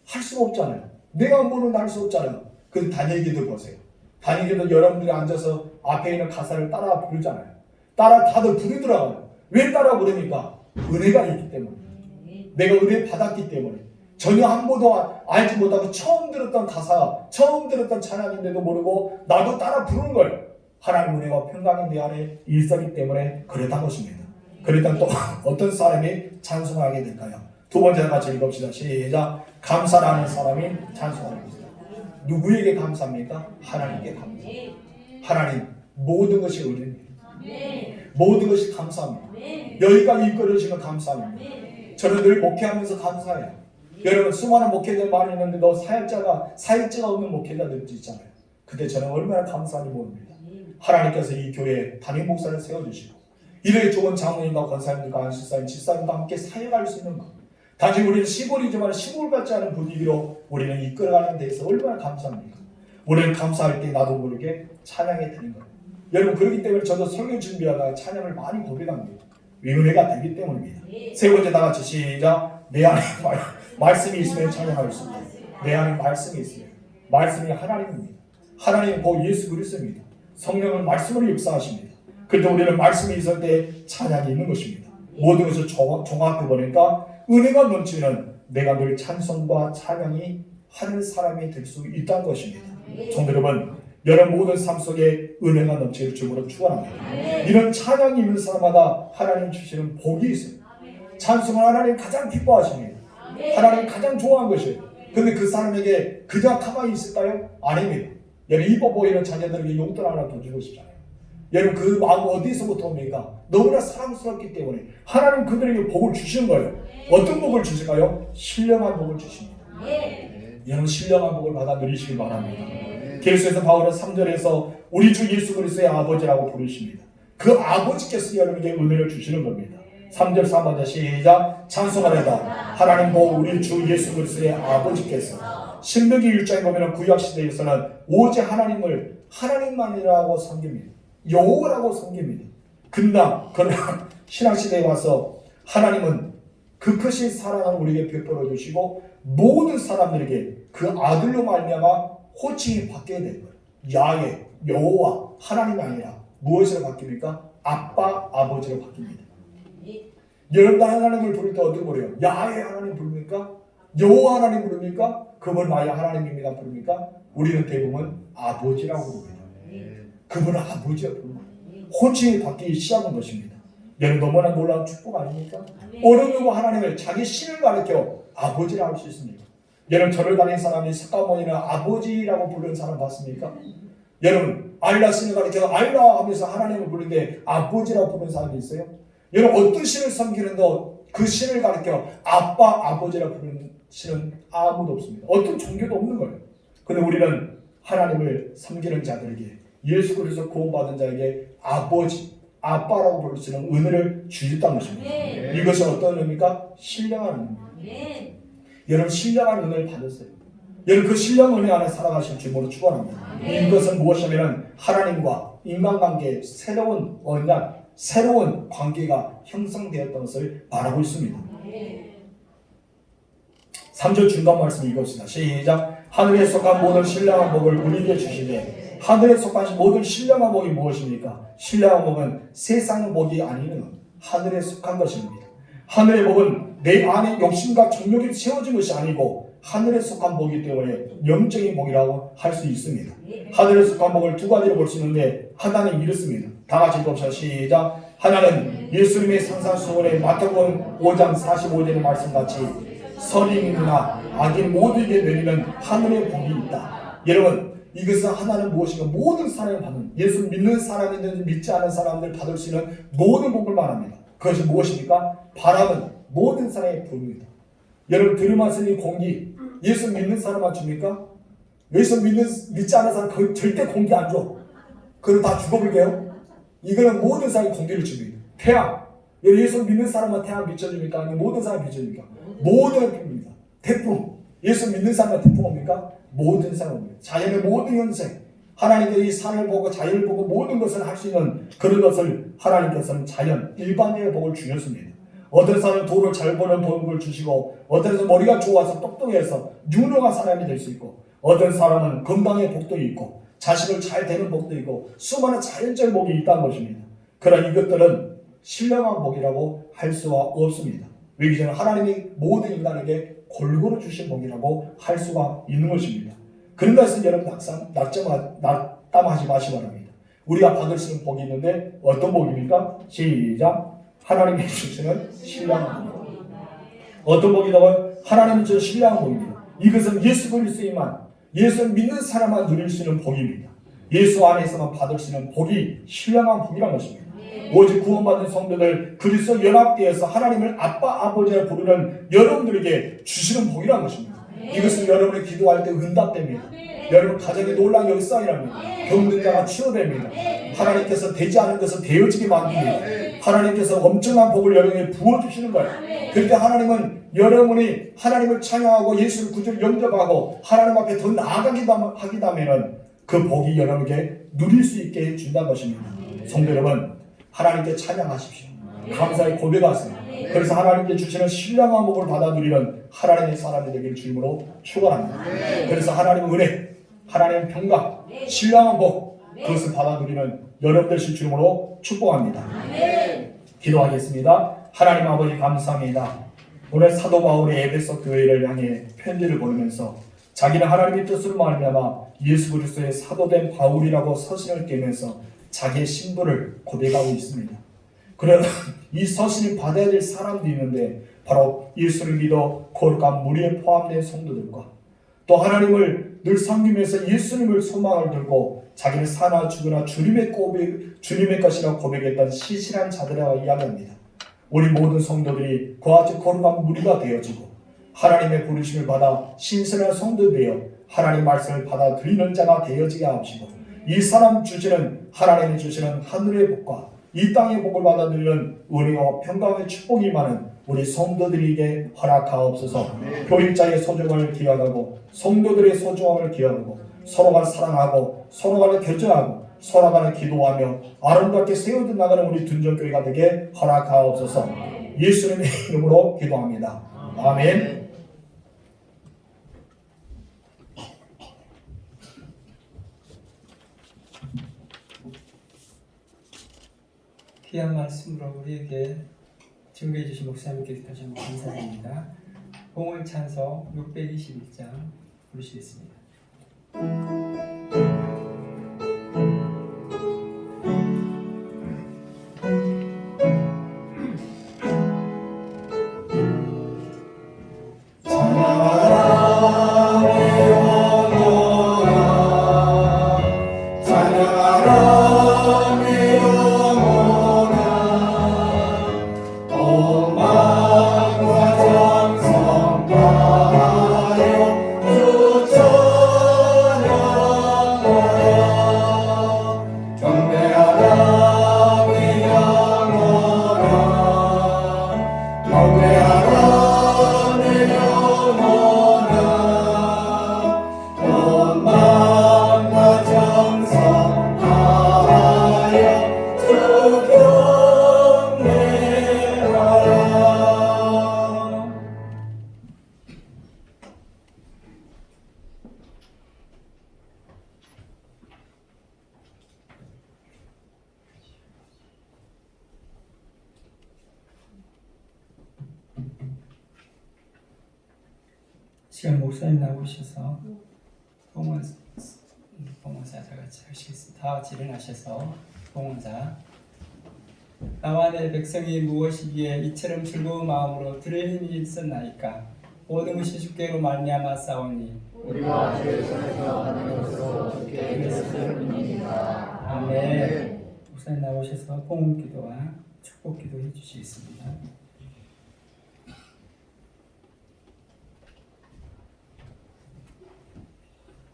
할 수가 없잖아요. 내가 모르는 할 수 없잖아요. 그 다니엘기도 보세요. 다니엘기도 여러분들이 앉아서 앞에 있는 가사를 따라 부르잖아요. 따라 다들 부르더라고요. 왜 따라 부르니까? 은혜가 있기 때문에. 내가 은혜 받았기 때문에. 전혀 한 번도 알지 못하고 처음 들었던 가사, 처음 들었던 찬양인데도 모르고 나도 따라 부르는 거예요. 하나님 은혜와 평강이 내 안에 있었기 때문에 그랬던 것입니다. 그랬던 또 어떤 사람이 찬송하게 될까요? 두 번째 같이 읽읍시다. 시작. 감사라는 사람이 찬송합니다. 누구에게 감사합니까? 하나님께 감사. 하나님 모든 것이 은혜입니다. 모든 것이 감사합니다. 여기까지 이끌어주시면 감사합니다. 저는 늘 목회하면서 감사해요. 여러분 수많은 목회자들 많이 있는데 사역자가 없는 목회자들도 있잖아요. 그때 저는 얼마나 감사한지 모릅니다. 하나님께서 이 교회에 담임 목사를 세워주시고 이렇게 좋은 장로님과 권사님들과 안수사님, 집사님과 함께 사역할 수 있는 것. 단지 우리는 시골이지만 시골 같지 않은 분위기로 우리는 이끌어가는 데에서 얼마나 감사합니까? 우리는 감사할 때 나도 모르게 찬양이 되는 거예요. 여러분 그렇기 때문에 저도 설교 준비하다가 찬양을 많이 고백합니다. 은혜가 되기 때문입니다. 세 번째 다 같이 시작. 내 안에 말씀이 있으면 찬양할 수 있다. 내 안에 말씀이 있으면. 말씀이 하나님입니다. 하나님은 곧 예수 그리스도입니다. 성령은 말씀으로 역사하십니다. 그런데 우리는 말씀이 있을 때 찬양이 있는 것입니다. 모든 것을 종합해 보니까 은혜가 넘치는 내가 늘 찬송과 찬양이 하는 사람이 될 수 있다는 것입니다. 성도 여러분, 여러분 모든 삶 속에 은혜가 넘치는 주님으로 축원합니다. 이런 찬양이 있는 사람마다 하나님 주시는 복이 있어요. 찬송을 하나님 가장 기뻐하십니다. 하나님 가장 좋아하는 것이에요. 그런데 그 사람에게 그냥 가만히 있을까요? 아닙니다. 여러분 이뻐 보이는 자녀들에게 용돈 하나 더 주고 싶잖아요. 여러분 그 마음 어디서부터 옵니까? 너무나 사랑스럽기 때문에 하나님 그들에게 복을 주시는 거예요. 어떤 복을 주실까요? 신령한 복을 주십니다. 여러분 신령한 복을 받아 누리시길 바랍니다. 계속해서 바울은 3절에서 우리 주 예수 그리스도의 아버지라고 부르십니다. 그 아버지께서 여러분에게 은혜를 주시는 겁니다. 3절 3절 시작. 찬송하리다 하나님 보 우리 주 예수 그리스도의 아버지께서. 신명기 1장에 보면 구약시대에서는 오직 하나님을 하나님만이라고 섬깁니다. 여호와라고 섬깁니다. 그러나 신학시대에 와서 하나님은 그 크신 사랑을 우리에게 베풀어 주시고 모든 사람들에게 그 아들로 말미암아 호칭이 바뀌게 된 거예요. 야훼, 여호와, 하나님이 아니라 무엇으로 바뀝니까? 아빠, 아버지로 바뀝니다. 여러분 하나님을 부를 때 어떻게 부르요? 야훼 하나님 부릅니까? 여호와 하나님 부릅니까? 그분 나의 하나님입니다 부릅니까? 우리는 대부분 아버지라고 부릅니다. 그분은 아버지라고 부릅니다. 호칭이 바뀌기 시작한 것입니다. 여러분 너무나 놀라운 축복 아닙니까? 어느 누구 하나님을 자기 신을 가리켜 아버지라고 할 수 있습니까? 여러분 절을 다니는 사람이 석가모니는 아버지라고 부르는 사람 봤습니까? 여러분 알라 신을 가리켜 알라 하면서 하나님을 부르는데 아버지라고 부르는 사람이 있어요? 여러분 어떤 신을 섬기는데 그 신을 가리켜 아빠, 아버지라고 부르는 신은 아무도 없습니다. 어떤 종교도 없는 거예요. 근데 우리는 하나님을 섬기는 자들에게 예수 그리스도 구원받은 자에게 아버지, 아빠라고 부를 수 있는 은혜를 주셨다는 것입니다. 이것이 어떤 의미입니까? 신령한 의미입니다. 여러분 신령한 은혜를 받았어요. 여러분 그 신령한 은혜 안에 살아가실 주님으로 축원합니다. 이것은 무엇이냐면 하나님과 인간관계의 새로운 언약, 새로운 관계가 형성되었던 것을 말하고 있습니다. 3절 중간 말씀 읽읍시다. 시작. 하늘에 속한 모든 신령한 복을 우리에게 주시되 하늘에 속한 모든 신령한 복이 무엇입니까? 신령한 복은 세상의 복이 아니는 하늘에 속한 것입니다. 하늘의 복은 내 안에 욕심과 정욕이 채워진 것이 아니고 하늘에 속한 복이기 때문에 영적인 복이라고 할 수 있습니다. 하늘에 속한 복을 두 가지로 볼 수 있는데 하나는 이렇습니다. 다 같이 읽읍시다. 시작. 하나는 예수님의 산산수훈의 마태복음 5장 45절의 말씀같이 선인이나 악인 모두에게 내리는 하늘의 복이 있다. 여러분 이것은 하나는 무엇인가? 모든 사람이 받는, 예수 믿는 사람이든 믿지 않은 사람들 받을 수 있는 모든 복을 말합니다. 그것이 무엇입니까? 바람은 모든 사람의 복입니다. 여러분 들이마시는 공기 예수 믿는 사람만 줍니까? 예수 믿지 않은 사람 절대 공기 안 줘. 그럼 다 죽어볼게요. 이거는 모든 사람이 공기를 줍니다. 태양 예수 믿는 사람한테 비춰줍니까? 아니면 모든 사람 비춰줍니까? 모든 비입니다. 태풍. 예수 믿는 사람한테 태풍 옵니까? 모든 사람입니다. 자연의 모든 현생, 하나님께서 이 산을 보고 자연을 보고 모든 것을 할 수 있는 그런 것을 하나님께서는 자연, 일반적인 복을 주셨습니다. 어떤 사람은 돈을 잘 버는 복을 주시고, 어떤 사람은 머리가 좋아서 똑똑해서 유능한 사람이 될 수 있고, 어떤 사람은 건강의 복도 있고, 자식을 잘 되는 복도 있고, 수많은 자연적 복이 있다는 것입니다. 그러나 이것들은 신령한 복이라고 할 수가 없습니다. 왜냐하면 저는 하나님이 모든 인간에게 골고루 주신 복이라고 할 수가 있는 것입니다. 그런 것은 여러분 낙담하지 마시기 바랍니다. 우리가 받을 수 있는 복이 있는데 어떤 복입니까? 시작. 하나님이 주시는 신령한 복. 어떤 복이라고요? 하나님이 주시는 신령한 복입니다. 이것은 예수 그리스도만, 예수 믿는 사람만 누릴 수 있는 복입니다. 예수 안에서만 받을 수 있는 복이 신령한 복이라는 것입니다. 오직 구원받은 성도들 그리스도 연합되어서 하나님을 아빠 아버지라 부르는 여러분들에게 주시는 복이라는 것입니다. 이것은 여러분이 기도할 때 응답됩니다. 여러분 가정에 놀라운 역사이랍니다. 병든 자가 치료됩니다. 하나님께서 되지 않은 것은 되어지게 만듭니다. 하나님께서 엄청난 복을 여러분에게 부어주시는 거예요. 그런데 하나님은 여러분이 하나님을 찬양하고 예수를 구주로 영접하고 하나님 앞에 더 나아가기 하기다면 그 복이 여러분에게 누릴 수 있게 준다는 것입니다. 성도 여러분, 하나님께 찬양하십시오. 감사의 고백하세요. 그래서 하나님께 주시는 신령한 복을 받아 누리는 하나님의 사람이 되기를 주님으로 축원합니다. 그래서 하나님의 은혜, 하나님의 평강, 신령한 복, 그것을 받아 누리는 여러분들 주님으로 축복합니다. 기도하겠습니다. 하나님 아버지 감사합니다. 오늘 사도 바울이 에베소 교회를 향해 편지를 보내면서 자기는 하나님의 뜻으로 말미암아 예수 그리스도의 사도된 바울이라고 서신을 떼면서 자기의 신분을 고백하고 있습니다. 그러나 이 서신을 받아야 될 사람도 있는데 바로 예수를 믿어 거룩한 무리에 포함된 성도들과 또 하나님을 늘 섬기면서 예수님을 소망을 들고 자기를 사나 죽으나 주님의 것이라고 고백했던 시실한 자들과 이야기합니다. 우리 모든 성도들이 그와 같이 거룩한 무리가 되어지고 하나님의 부르심을 받아 신선한 성도 되어 하나님의 말씀을 받아들이는 자가 되어지게 하시고 이 사람 주시는 하나님이 주시는 하늘의 복과 이 땅의 복을 받아들이는 은혜와 평강의 축복이 많은 우리 성도들에게 허락하옵소서. 교육자의 소중함을 기억하고 성도들의 소중함을 기억하고 서로 간에 사랑하고 서로 간에 결정하고 서로 간에 기도하며 아름답게 세워져 나가는 우리 둔전교회가 되게 허락하옵소서. 예수님의 이름으로 기도합니다. 아멘. 귀한 말씀으로 우리에게 증거해 주신 목사님께 다시 한번 감사드립니다. 봉헌 찬송 621장 부르시겠습니다. 시간 목사님 나오셔서 봉헌사 다 같이 하시겠습니다. 다 같이 일어나셔서 봉헌사. 나와 내 백성이 무엇이기에 이처럼 즐거운 마음으로 들을 힘이 있었나이까. 모든 것이 주께로 말미암아 싸우니 우리가 주의 손에서 하는 것으로 주께 되었음이니이다. 아멘. 목사님 나오셔서 봉헌 기도와 축복 기도해 주시겠습니다.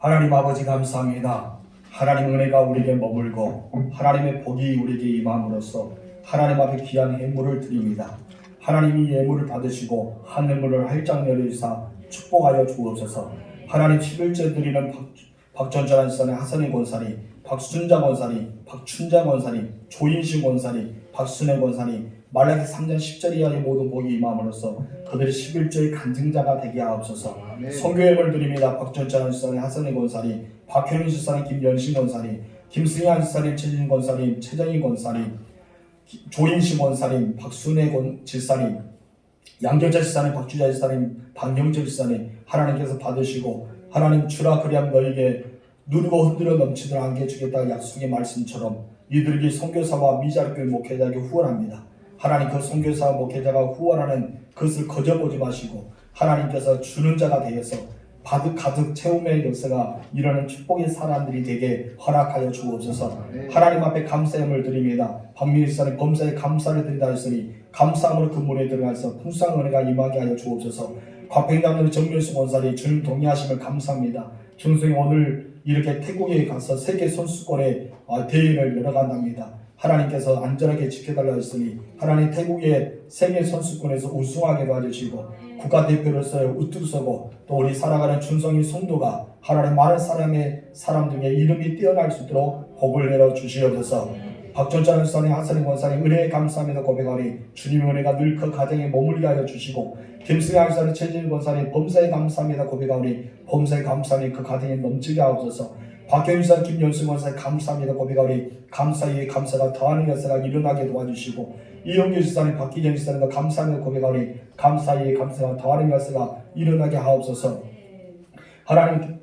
하나님 아버지 감사합니다. 하나님 은혜가 우리에게 머물고 하나님의 복이 우리에게 임함으로써 하나님 앞에 귀한 예물을 드립니다. 하나님이 예물을 받으시고 하늘문을 활짝 열어주사 축복하여 주옵소서. 하나님 11째 드리는 박전철 안지사님, 하선희 권사님, 박순자 권사님, 박춘자 권사님, 조인신 권사님, 박순혜 권사님, 말라기 3장 10절 이하의 모든 복이 임함으로써 그들이 11조의 간증자가 되게 하옵소서. 선교예물 드립니다. 박전철 안지사님, 하선희 권사님, 박현민 지사님, 김연신 권사님, 김승희 안지사님, 최진 권사님, 최정희 권사님, 조인신 권사님, 박순혜 지사님, 양경자 지사님, 박주자 지사님, 박영재 지사님, 하나님께서 받으시고 하나님 주라 그리하면 너에게 누르고 흔들어 넘치도록 안게 주겠다 약속의 말씀처럼 이들에게 선교사와 미자립교회 목회자에게 후원합니다. 하나님 그 선교사와 목회자가 후원하는 그것을 거저보지 마시고 하나님께서 주는 자가 되어서 가득 채움의 역사가 이루는 축복의 사람들이 되게 허락하여 주옵소서. 하나님 앞에 감사함을 드립니다. 박민희사님 범사에 감사를 드리다 했으니 감사함으로 그 문에 들어가서 풍성한 은혜가 임하게 하여 주옵소서. 과평장로의 정면수 권사님 주님 동의하심을 감사합니다. 중성이 오늘 이렇게 태국에 가서 세계 선수권의 대회를 열어간답니다. 하나님께서 안전하게 지켜달라 했으니 하나님 태국의 세계 선수권에서 우승하게 도와주시고 국가대표로서 우뚝 서고 또 우리 살아가는 준성이 성도가 하나님 많은 사람 중에 이름이 뛰어날 수 있도록 복을 내려 주시옵소서. 박전찬 권사님, 하선희 권사님 은혜에 감사합니다 고백하니 주님의 은혜가 늘 그 가정에 머물게 하여 주시고 김승희 권사님, 최진 권사님 범사에 감사합니다 고백하니 범사에 감사하니 그 가정에 넘치게 하옵소서. 박경윤사 김연수 권사님 감사합니다 고백하니 감사에 감사가 더하는 역사가 일어나게 도와주시고 이영규 지사님 박기정 지사님과 감사합니다 고백하니 감사에 감사가 더하는 역사가 일어나게 하옵소서. 하나님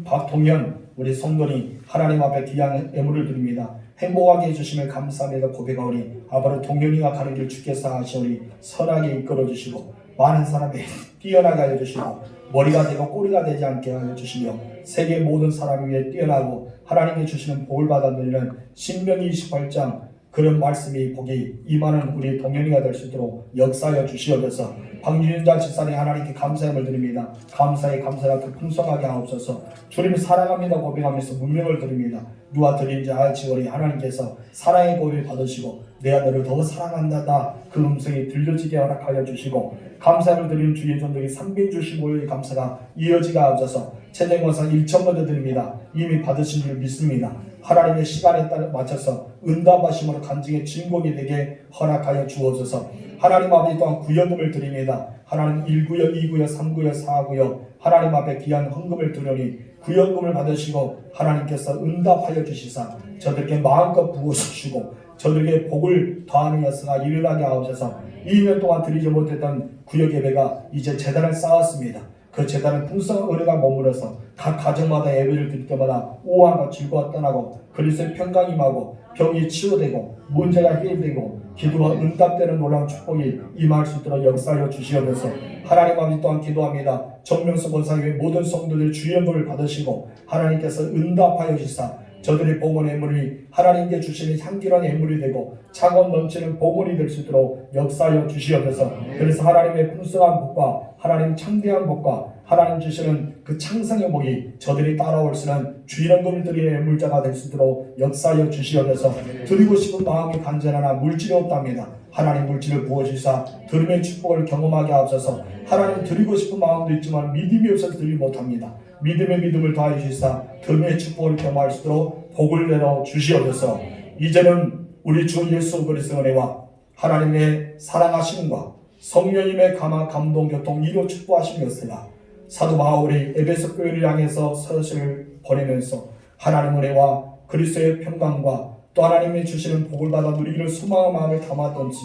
박동현 우리 성도니 하나님 앞에 귀한 예물을 드립니다. 행복하게 해주시면 감사합니다 고백하오니 앞으로 동현이가 가는 길 주께서 하시오니 선하게 이끌어주시고 많은 사람이 뛰어나게 해주시고 머리가 되고 꼬리가 되지 않게 하여 주시며 세계 모든 사람 위에 뛰어나고 하나님께 주시는 복을 받아 누리는 신명기 28장 그런 말씀이 복이 임하는 우리 동현이가 될 수 있도록 역사하여 주시옵소서. 박윤자 집사님 하나님께 감사함을 드립니다. 감사의 감사가 더 풍성하게 하옵소서. 주님 사랑합니다 고백하면서 문명을 드립니다. 누가 드린지 알지오니 하나님께서 사랑의 고백을 받으시고 내가 너를 더 사랑한다 그 음성이 들려지게 허락하여 주시고 감사함을 드리는 주의 종들이 365일의 감사가 이어지게 하옵소서. 최정권사 1천 번째 드립니다. 이미 받으신 줄 믿습니다. 하나님의 시간에 따라 맞춰서 응답하심으로 간증의 진공이 되게 허락하여 주옵소서. 하나님 앞에 또한 구역금을 드립니다. 하나님 1구역, 2구역, 3구역, 4구역 하나님 앞에 귀한 헌금을 드리니 구역금을 받으시고 하나님께서 응답하여 주시사 저들에게 마음껏 부어주시고 저들에게 복을 더하는 역사가 일어나게 하옵소서. 2년 동안 드리지 못했던 구역 예배가 이제 제단을 쌓았습니다. 그 제단은 풍성한 은혜가 머물러서 각 가정마다 예배를 드릴 때마다 우환과 즐거워 떠나고 그리스도의 평강이 임하고 병이 치유되고 문제가 해결되고 기도가 응답되는 놀라운 축복이 임할 수 있도록 역사하여 주시옵소서. 하나님 아버지 또한 기도합니다. 정명수 권사님의 모든 성도들 주의 은혜를 받으시고 하나님께서 응답하여 주시사 저들의 봉헌 예물이 하나님께 주시는 향기로운 예물이 되고 차가운 넘치는 봉헌이 될 수 있도록 역사하여 주시옵소서. 그래서 하나님의 풍성한 복과 하나님 창대한 복과 하나님 주시는 그 창성의 복이 저들이 따라올 수는 주일헌금을 드리는 예물자가 될 수 있도록 역사하여 주시옵소서. 드리고 싶은 마음이 간절하나 물질이 없답니다. 하나님 물질을 부어주시사 들음의 축복을 경험하게 하옵소서. 하나님 드리고 싶은 마음도 있지만 믿음이 없어서 드리지 못합니다. 믿음의 믿음을 더하여 주시사 들음의 축복을 경험할 수 있도록 복을 내려 주시옵소서. 이제는 우리 주 예수 그리스도의 은혜와 하나님의 사랑하심과 성령님의 감화 감동 교통 이로 축복하신 것이라 사도 바울이 에베소 교회를 향해서 서신을 보내면서 하나님 은혜와 그리스도의 평강과 또 하나님이 주시는 복을 받아 누리기를 소망의 마음을 담았던지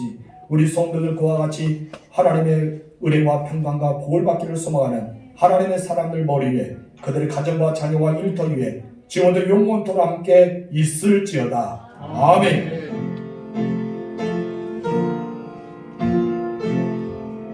우리 성도들 그와 같이 하나님의 은혜와 평강과 복을 받기를 소망하는 하나님의 사람들 머리 위에 그들의 가정과 자녀와 일터 위에 지원들 영원토록 함께 있을지어다. 아멘.